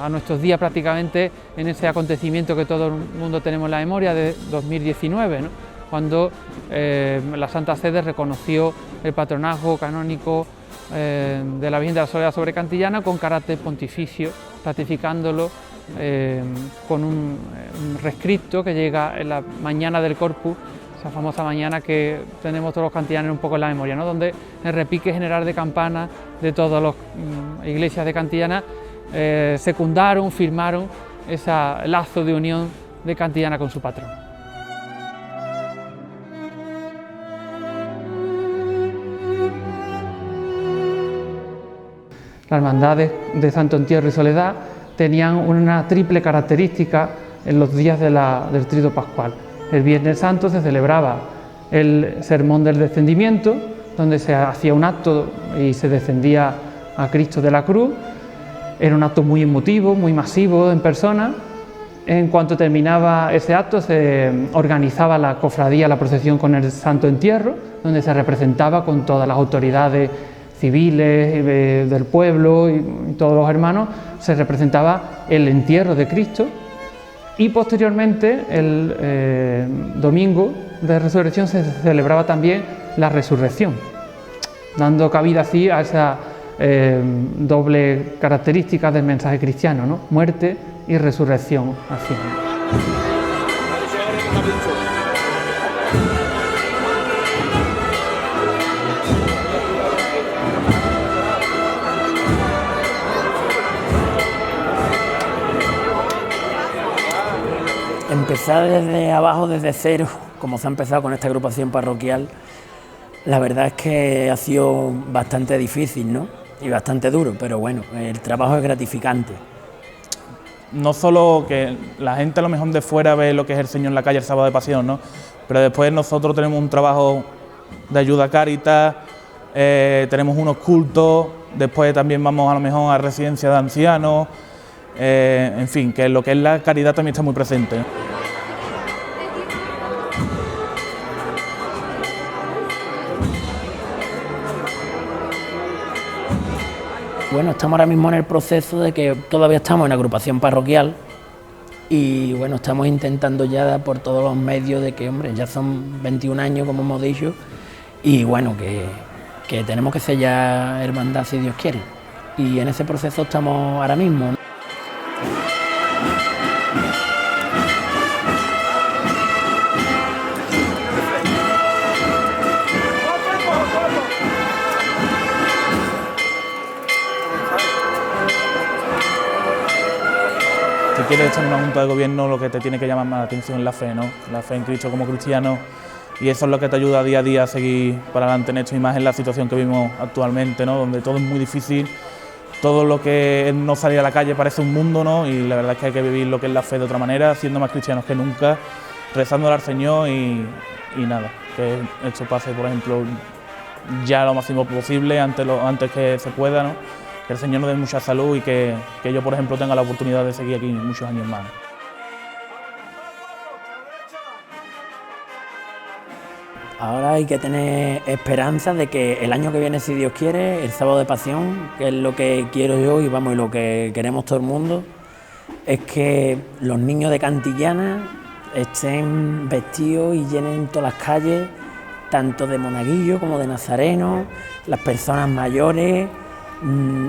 a nuestros días prácticamente en ese acontecimiento que todo el mundo tenemos en la memoria de 2019, ¿no? Cuando la Santa Sede reconoció el patronazgo canónico de la Virgen de la Soledad sobre Cantillana con carácter pontificio, ratificándolo con un rescripto que llega en la mañana del Corpus, esa famosa mañana que tenemos todos los cantillaneros un poco en la memoria, ¿no? Donde el repique general de campanas de todas las iglesias de Cantillana secundaron, firmaron ese lazo de unión de Cantillana con su patrón. Las hermandades de Santo Entierro y Soledad tenían una triple característica en los días del Tríodo Pascual. El Viernes Santo se celebraba el Sermón del Descendimiento, donde se hacía un acto y se descendía a Cristo de la cruz. Era un acto muy emotivo, muy masivo en persona. En cuanto terminaba ese acto, se organizaba la cofradía, la procesión con el Santo Entierro, donde se representaba con todas las autoridades civiles del pueblo y todos los hermanos, se representaba el entierro de Cristo, y posteriormente el domingo de resurrección se celebraba también la resurrección, dando cabida así a esa doble característica del mensaje cristiano, ¿no? Muerte y resurrección al final. Empezar desde abajo, desde cero, como se ha empezado con esta agrupación parroquial, la verdad es que ha sido bastante difícil, ¿no? Y bastante duro, pero bueno, el trabajo es gratificante. No solo que la gente a lo mejor de fuera ve lo que es el Señor en la calle el sábado de pasión, ¿no? Pero después nosotros tenemos un trabajo de ayuda a Cáritas, tenemos unos cultos, después también vamos a lo mejor a residencia de ancianos, en fin, que lo que es la caridad también está muy presente. Bueno, estamos ahora mismo en el proceso de que todavía estamos en agrupación parroquial y bueno, estamos intentando ya por todos los medios de que, hombre, ya son 21 años, como hemos dicho, y bueno, que tenemos que ser ya hermandad si Dios quiere. Y en ese proceso estamos ahora mismo, ¿no? Si quieres estar en una junta de gobierno, lo que te tiene que llamar más la atención es la fe, ¿no? La fe en Cristo como cristiano, y eso es lo que te ayuda día a día a seguir para adelante en esto, y más en la situación que vivimos actualmente, ¿no? Donde todo es muy difícil, todo lo que es no salir a la calle parece un mundo, ¿no? Y la verdad es que hay que vivir lo que es la fe de otra manera, siendo más cristianos que nunca, rezándole al Señor y nada, que esto pase, por ejemplo, ya lo máximo posible, antes que se pueda, ¿no? Que el Señor nos dé mucha salud y que yo, por ejemplo, tenga la oportunidad de seguir aquí muchos años más. Ahora hay que tener esperanza de que el año que viene, si Dios quiere, el sábado de pasión, que es lo que quiero yo y vamos, y lo que queremos todo el mundo, es que los niños de Cantillana estén vestidos y llenen todas las calles, tanto de monaguillos como de nazarenos, las personas mayores,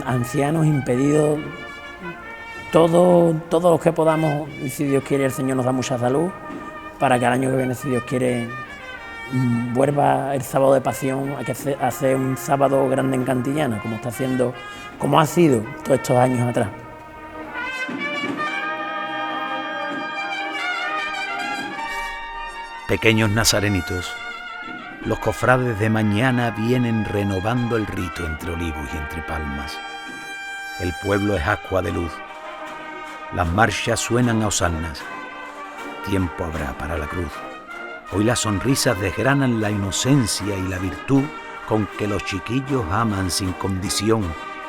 ancianos, impedidos, todos los que podamos, y si Dios quiere, el Señor nos da mucha salud, para que el año que viene, si Dios quiere, vuelva el sábado de Pasión a hacer un sábado grande en Cantillana, como está haciendo, como ha sido todos estos años atrás. Pequeños nazarenitos, los cofrades de mañana vienen renovando el rito entre olivos y entre palmas. El pueblo es ascua de luz, las marchas suenan a hosanas, tiempo habrá para la cruz. Hoy las sonrisas desgranan la inocencia y la virtud con que los chiquillos aman sin condición,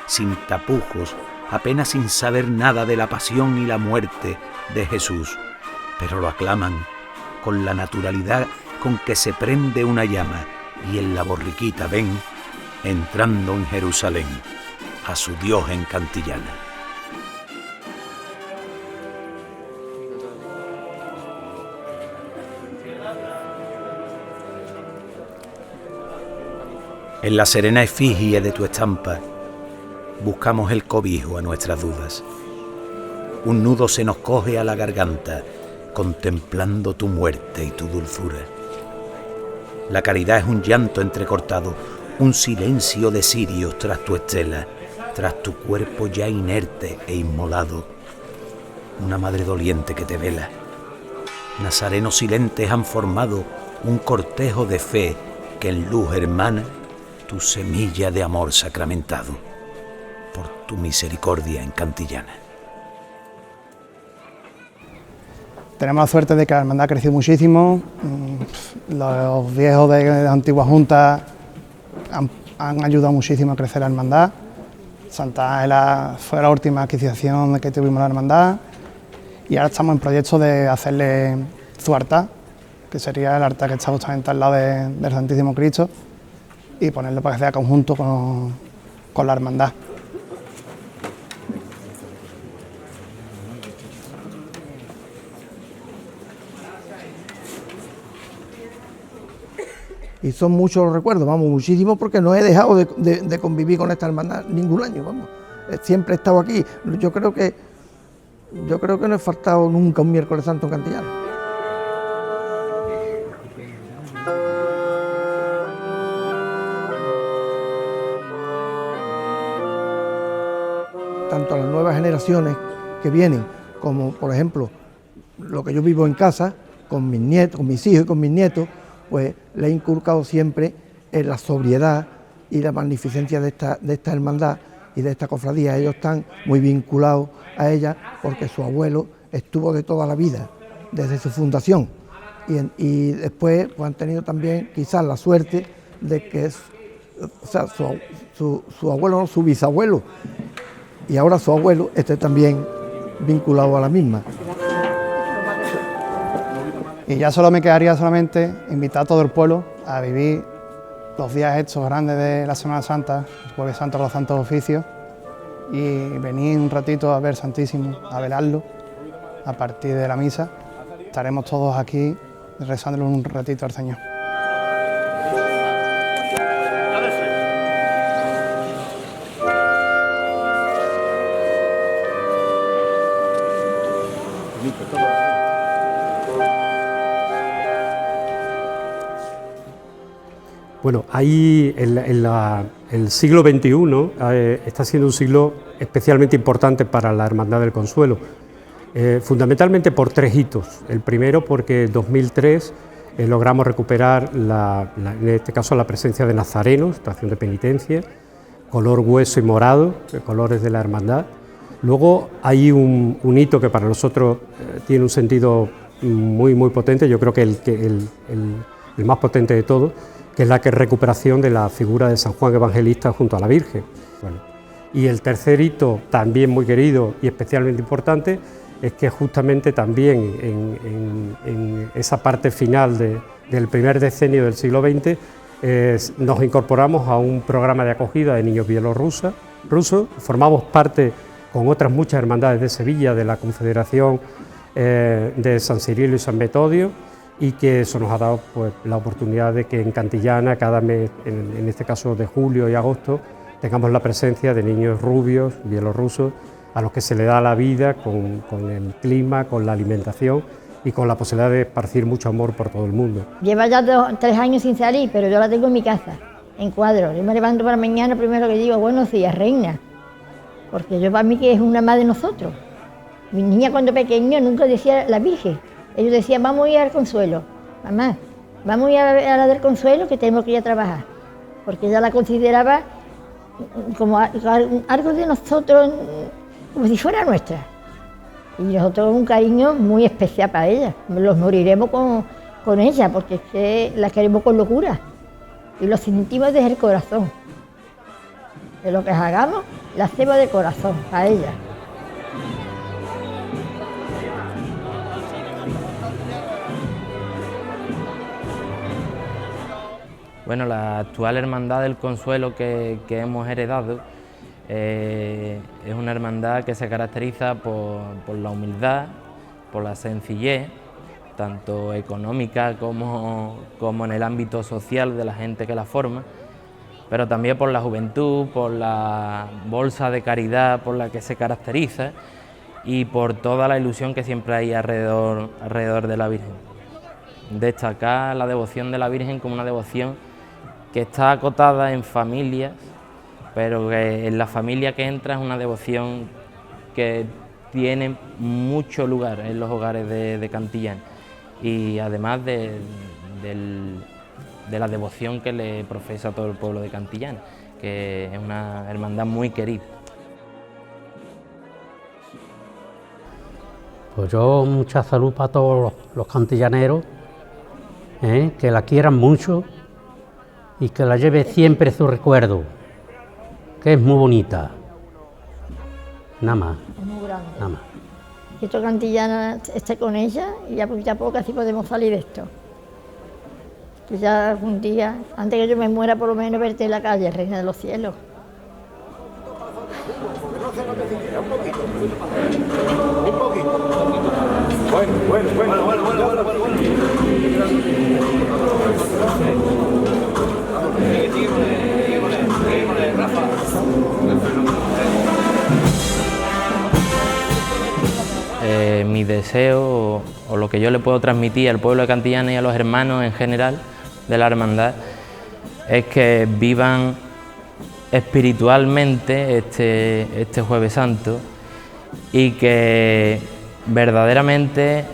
sin tapujos, apenas sin saber nada de la pasión y la muerte de Jesús, pero lo aclaman con la naturalidad con que se prende una llama y en la borriquita ven, entrando en Jerusalén, a su Dios en Cantillana. En la serena efigie de tu estampa, buscamos el cobijo a nuestras dudas. Un nudo se nos coge a la garganta, contemplando tu muerte y tu dulzura. La caridad es un llanto entrecortado, un silencio de cirios tras tu estela, tras tu cuerpo ya inerte e inmolado. Una madre doliente que te vela. Nazarenos silentes han formado un cortejo de fe que en luz hermana tu semilla de amor sacramentado por tu misericordia en Cantillana. Tenemos la suerte de que la hermandad ha crecido muchísimo. Los viejos de la antigua junta han ayudado muchísimo a crecer la hermandad. Santa Ángela fue la última adquisición que tuvimos la hermandad y ahora estamos en proyecto de hacerle su altar, que sería el altar que está justamente al lado del Santísimo Cristo, y ponerlo para que sea conjunto con la hermandad. Y son muchos los recuerdos, vamos, muchísimos, porque no he dejado de convivir con esta hermandad ningún año, vamos. Siempre he estado aquí. Yo creo que no he faltado nunca un miércoles santo en Cantillana. Tanto a las nuevas generaciones que vienen, como por ejemplo lo que yo vivo en casa, con mis nietos, con mis hijos y con mis nietos, pues le he inculcado siempre en la sobriedad y la magnificencia de esta hermandad y de esta cofradía. Ellos están muy vinculados a ella porque su abuelo estuvo de toda la vida, desde su fundación, y después pues, han tenido también quizás la suerte de que su abuelo, no, su bisabuelo, y ahora su abuelo esté también vinculado a la misma. Y ya solo me quedaría solamente invitar a todo el pueblo a vivir los días estos grandes de la Semana Santa, el Jueves Santo, los Santos Oficios, y venir un ratito a ver Santísimo, a velarlo. A partir de la misa estaremos todos aquí rezándole un ratito al Señor. Bueno, ahí el siglo XXI está siendo un siglo especialmente importante para la Hermandad del Consuelo, fundamentalmente por tres hitos. El primero porque en 2003 logramos recuperar, en este caso, la presencia de nazarenos, estación de penitencia, color hueso y morado, colores de la Hermandad. Luego hay un hito que para nosotros tiene un sentido muy potente, yo creo que el más potente de todos, que es la recuperación de la figura de San Juan Evangelista junto a la Virgen. Bueno, y el tercer hito, también muy querido y especialmente importante, es que justamente también en esa parte final del primer decenio del siglo XX nos incorporamos a un programa de acogida de niños bielorrusos, formamos parte con otras muchas hermandades de Sevilla, de la Confederación de San Cirilo y San Metodio, y que eso nos ha dado pues, la oportunidad de que en Cantillana cada mes, en este caso de julio y agosto, tengamos la presencia de niños rubios, bielorrusos, a los que se le da la vida con el clima, con la alimentación y con la posibilidad de esparcir mucho amor por todo el mundo. Lleva ya 3 años sin salir, pero yo la tengo en mi casa, en cuadro. Yo me levanto por la mañana, primero que digo, buenos días, reina, porque yo para mí que es una más de nosotros. Mi niña cuando pequeña nunca decía la Virgen, ellos decían, vamos a ir al Consuelo, mamá, vamos a ir a la del Consuelo que tenemos que ir a trabajar, porque ella la consideraba como algo de nosotros, como si fuera nuestra. Y nosotros un cariño muy especial para ella, los moriremos con ella, porque es que la queremos con locura y lo sentimos desde el corazón. De lo que hagamos, la hacemos de corazón, para ella. Bueno, la actual Hermandad del Consuelo que hemos heredado es una hermandad que se caracteriza por la humildad, por la sencillez, tanto económica como en el ámbito social de la gente que la forma, pero también por la juventud, por la bolsa de caridad por la que se caracteriza y por toda la ilusión que siempre hay alrededor de la Virgen. Destacar la devoción de la Virgen como una devoción que está acotada en familias, pero que en la familia que entra es una devoción que tiene mucho lugar en los hogares de Cantillana, y además de la devoción que le profesa todo el pueblo de Cantillana, que es una hermandad muy querida. Pues yo mucha salud para todos los cantillaneros, que la quieran mucho y que la lleve siempre su recuerdo, que es muy bonita. Nada más. Es muy grande. Nada más. Que esto Cantillana esté con ella y ya poquito a poco así podemos salir de esto. Que ya algún día, antes que yo me muera, por lo menos verte en la calle, Reina de los Cielos. Un poquito. Bueno. Mi deseo o lo que yo le puedo transmitir al pueblo de Cantillana y a los hermanos en general de la hermandad es que vivan espiritualmente este Jueves Santo y que verdaderamente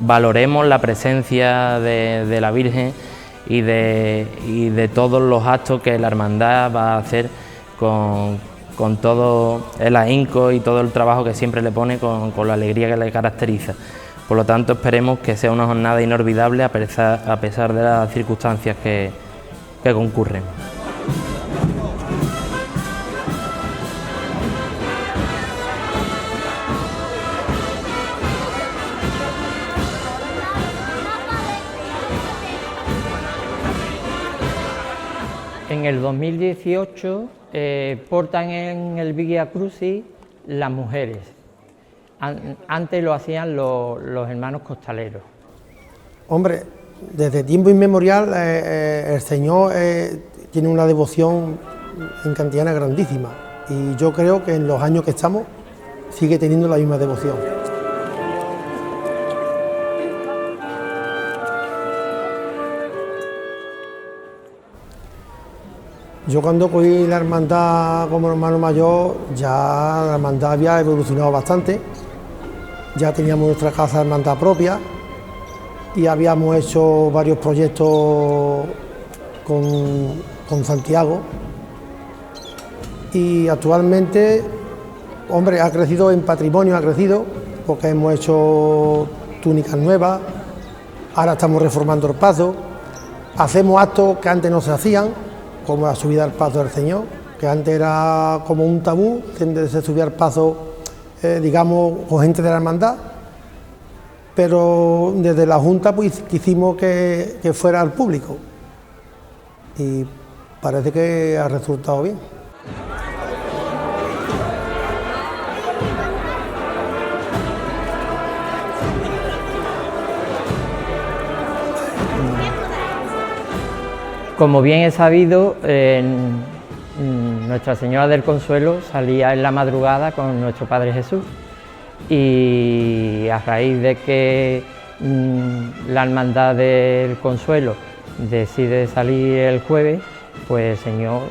valoremos la presencia de la Virgen y de todos los actos que la hermandad va a hacer con todo el ahínco y todo el trabajo que siempre le pone, con la alegría que le caracteriza. Por lo tanto, esperemos que sea una jornada inolvidable a pesar de las circunstancias que concurren. En el 2018 portan en el Via Crucis las mujeres. Antes lo hacían los hermanos costaleros. Hombre, desde tiempo inmemorial el Señor tiene una devoción en Cantillana grandísima y yo creo que en los años que estamos sigue teniendo la misma devoción. Yo cuando cogí la hermandad como hermano mayor, ya la hermandad había evolucionado bastante, ya teníamos nuestra casa de hermandad propia y habíamos hecho varios proyectos con Santiago y actualmente, hombre, ha crecido en patrimonio, porque hemos hecho túnicas nuevas, ahora estamos reformando el paso, hacemos actos que antes no se hacían, como la subida al paso del Señor, que antes era como un tabú, donde se subía al paso, digamos, con gente de la hermandad, pero desde la Junta pues quisimos que fuera al público y parece que ha resultado bien. Como bien he sabido, Nuestra Señora del Consuelo salía en la madrugada con nuestro Padre Jesús y a raíz de que la Hermandad del Consuelo decide salir el jueves, pues el Señor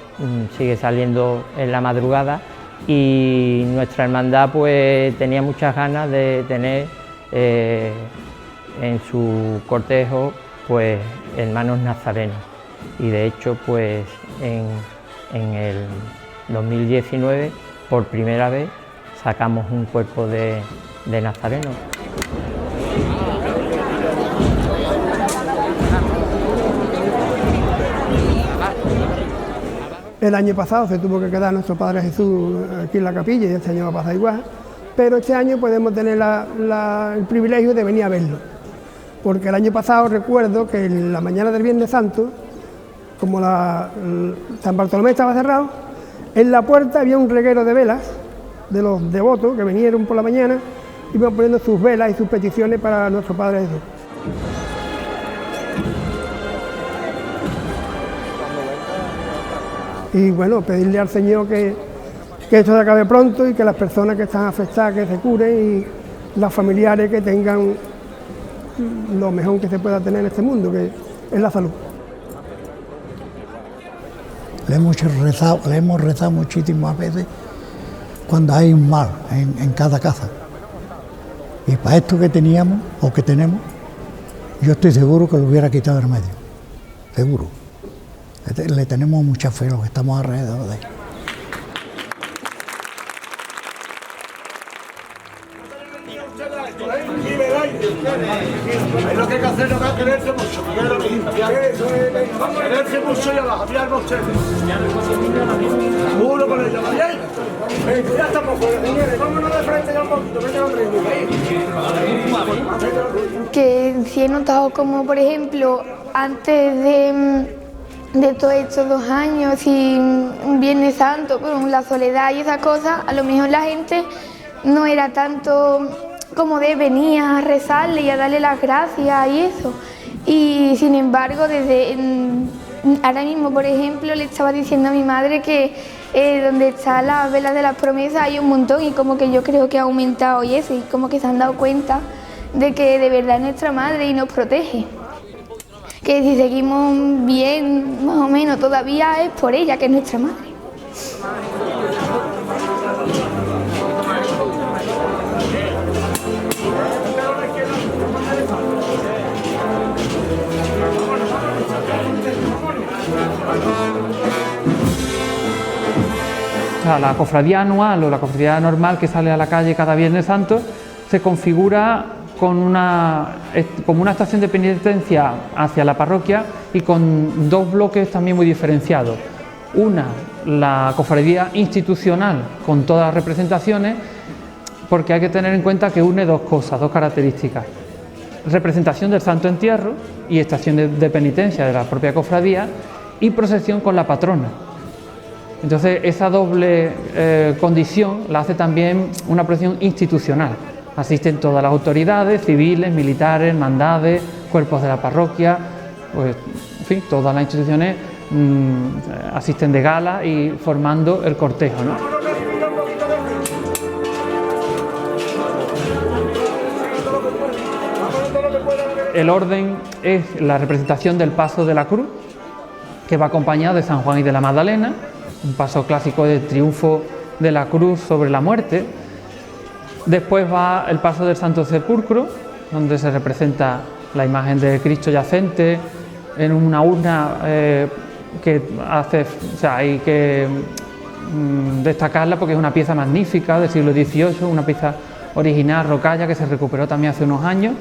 sigue saliendo en la madrugada y nuestra hermandad pues tenía muchas ganas de tener en su cortejo pues hermanos nazarenos, y de hecho pues en el 2019 por primera vez sacamos un cuerpo de nazarenos. El año pasado se tuvo que quedar nuestro Padre Jesús aquí en la capilla y este año va a pasar igual, pero este año podemos tener el privilegio de venir a verlo, porque el año pasado recuerdo que en la mañana del Viernes Santo, como San Bartolomé estaba cerrado, en la puerta había un reguero de velas de los devotos que vinieron por la mañana, iban poniendo sus velas y sus peticiones para nuestro Padre Jesús. Y bueno, pedirle al Señor que esto se acabe pronto y que las personas que están afectadas que se curen y los familiares que tengan lo mejor que se pueda tener en este mundo, que es la salud. Le hemos rezado muchísimas veces cuando hay un mal en cada casa. Y para esto que teníamos o que tenemos, yo estoy seguro que lo hubiera quitado del medio, seguro. Le tenemos mucha fe a los que estamos alrededor de él. Es lo que hay que hacer, no hay que quererse mucho. Quererse mucho y a la Javier Moster. Uno con ella, ¿bien? Ya estamos fuera, señores. Vámonos de frente ya un poquito. Que sí he notado como, por ejemplo, antes de todos estos 2 años y un Viernes Santo, con la soledad y esas cosas, a lo mejor la gente no era tanto como de venir a rezarle y a darle las gracias y eso. Y sin embargo, ahora mismo, por ejemplo, le estaba diciendo a mi madre que donde están las velas de las promesas hay un montón, y como que yo creo que ha aumentado y eso, y como que se han dado cuenta de que de verdad es nuestra madre y nos protege. Que si seguimos bien, más o menos, todavía es por ella, que es nuestra madre. O sea, la cofradía anual o la cofradía normal que sale a la calle cada Viernes Santo se configura como una estación de penitencia hacia la parroquia y con 2 bloques también muy diferenciados. Una, la cofradía institucional con todas las representaciones, porque hay que tener en cuenta que une 2 cosas, 2 características: representación del Santo Entierro y estación de penitencia de la propia cofradía, y procesión con la patrona. Entonces esa doble condición la hace también una procesión institucional. Asisten todas las autoridades, civiles, militares, hermandades, cuerpos de la parroquia, pues, en fin, todas las instituciones asisten de gala y formando el cortejo, ¿no? El orden es la representación del paso de la cruz, que va acompañado de San Juan y de la Magdalena, un paso clásico del triunfo de la cruz sobre la muerte. Después va el paso del Santo Sepulcro, donde se representa la imagen de Cristo yacente en una urna que hay que destacarla porque es una pieza magnífica del siglo XVIII, una pieza original, rocalla, que se recuperó también hace unos años.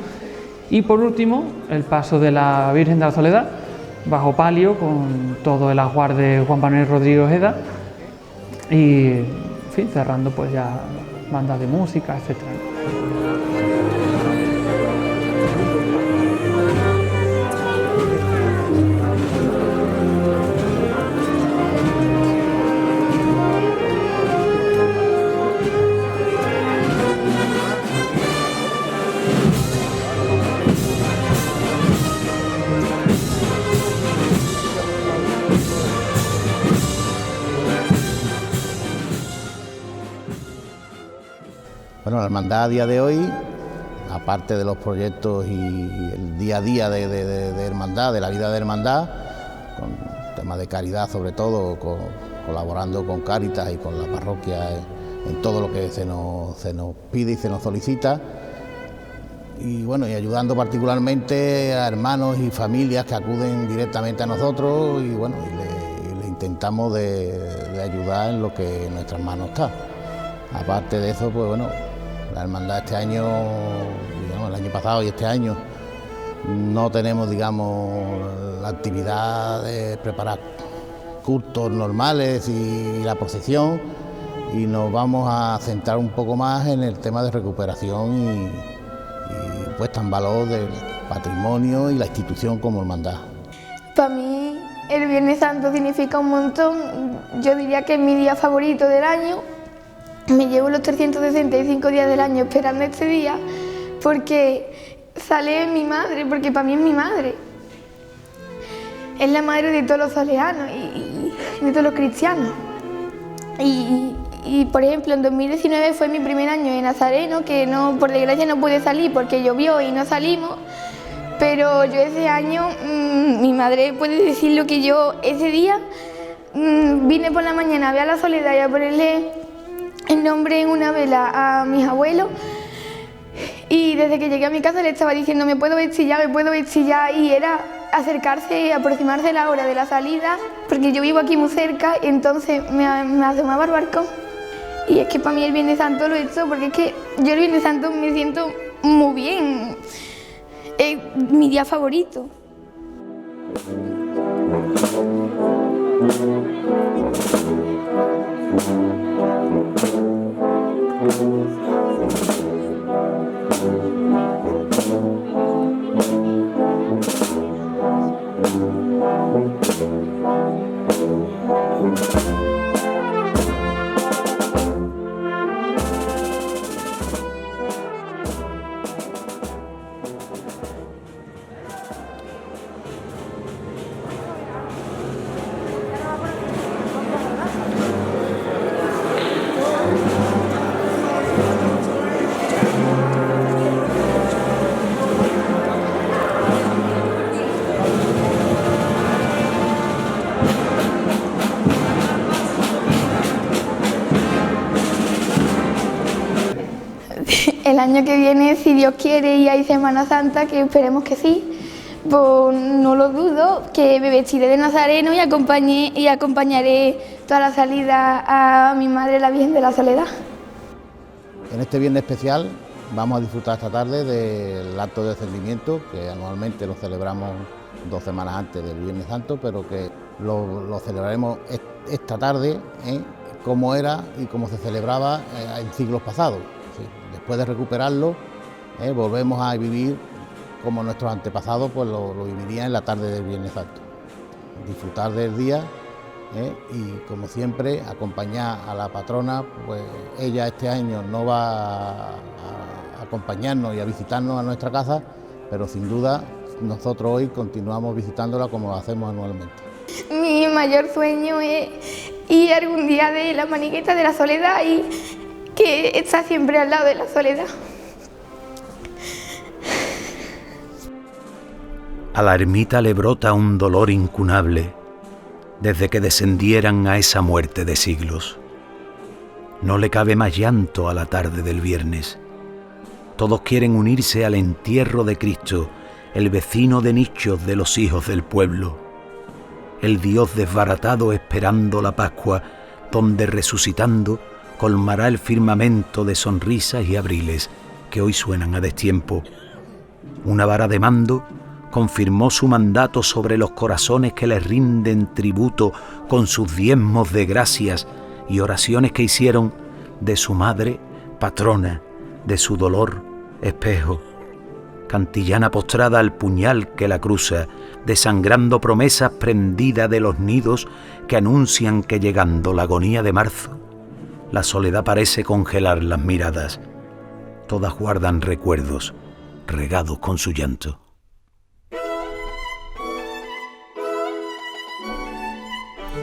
Y por último, el paso de la Virgen de la Soledad, bajo palio, con todo el ajuar de Juan Manuel Rodríguez Ojeda, y en fin, cerrando pues ya bandas de música, etcétera. Bueno, la hermandad a día de hoy, aparte de los proyectos y el día a día de hermandad, de la vida de hermandad, con temas de caridad sobre todo, colaborando con Cáritas y con la parroquia en todo lo que se nos pide y se nos solicita, y bueno, y ayudando particularmente a hermanos y familias que acuden directamente a nosotros, y bueno, y le intentamos de ayudar en lo que en nuestras manos está. Aparte de eso, pues bueno, la hermandad este año, digamos, el año pasado y este año, no tenemos, digamos, la actividad de preparar cultos normales y la procesión, y nos vamos a centrar un poco más en el tema de recuperación y puesta en valor del patrimonio y la institución como hermandad. Para mí el Viernes Santo significa un montón. Yo diría que es mi día favorito del año. Me llevo los 365 días del año esperando este día porque sale mi madre, porque para mí es mi madre. Es la madre de todos los soleanos y de todos los cristianos. Y por ejemplo, en 2019 fue mi primer año en Nazareno, que no, por desgracia no pude salir porque llovió y no salimos, pero yo ese año, mi madre puede decirlo, que yo ese día vine por la mañana a ver a la Soledad y a ponerle el nombre en una vela a mis abuelos, y desde que llegué a mi casa le estaba diciendo me puedo vestir ya, y era acercarse, aproximarse a la hora de la salida, porque yo vivo aquí muy cerca, y entonces me asomaba al balcón. Y es que para mí el Viernes Santo lo he hecho, porque es que yo el Viernes Santo me siento muy bien, es mi día favorito. El año que viene, si Dios quiere y hay Semana Santa, que esperemos que sí, pues no lo dudo, que me vestiré de nazareno y acompañaré toda la salida a mi madre, la Virgen de la Soledad. En este viernes especial vamos a disfrutar esta tarde del acto de descendimiento, que anualmente lo celebramos 2 semanas antes del Viernes Santo, pero que lo celebraremos esta tarde, como era y como se celebraba en siglos pasados. Sí, después de recuperarlo, volvemos a vivir como nuestros antepasados pues lo vivirían en la tarde del Viernes Santo. Disfrutar del día y, como siempre, acompañar a la patrona, pues ella este año no va a acompañarnos y a visitarnos a nuestra casa, pero sin duda nosotros hoy continuamos visitándola como lo hacemos anualmente. Mi mayor sueño es ir algún día de la Maniqueta de la Soledad y que está siempre al lado de la Soledad. A la ermita le brota un dolor incunable desde que descendieran a esa muerte de siglos. No le cabe más llanto a la tarde del viernes. Todos quieren unirse al entierro de Cristo, el vecino de nichos de los hijos del pueblo, el Dios desbaratado esperando la Pascua, donde resucitando colmará el firmamento de sonrisas y abriles que hoy suenan a destiempo. Una vara de mando confirmó su mandato sobre los corazones que le rinden tributo con sus diezmos de gracias y oraciones que hicieron de su madre patrona, de su dolor espejo. Cantillana postrada al puñal que la cruza, desangrando promesas prendidas de los nidos que anuncian que llegando la agonía de marzo, la soledad parece congelar las miradas. Todas guardan recuerdos regados con su llanto.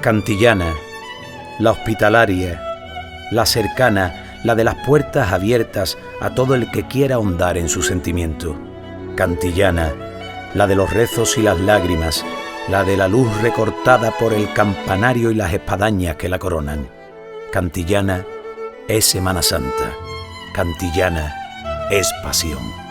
Cantillana, la hospitalaria, la cercana, la de las puertas abiertas a todo el que quiera ahondar en su sentimiento. Cantillana, la de los rezos y las lágrimas, la de la luz recortada por el campanario y las espadañas que la coronan. Cantillana es Semana Santa. Cantillana es pasión.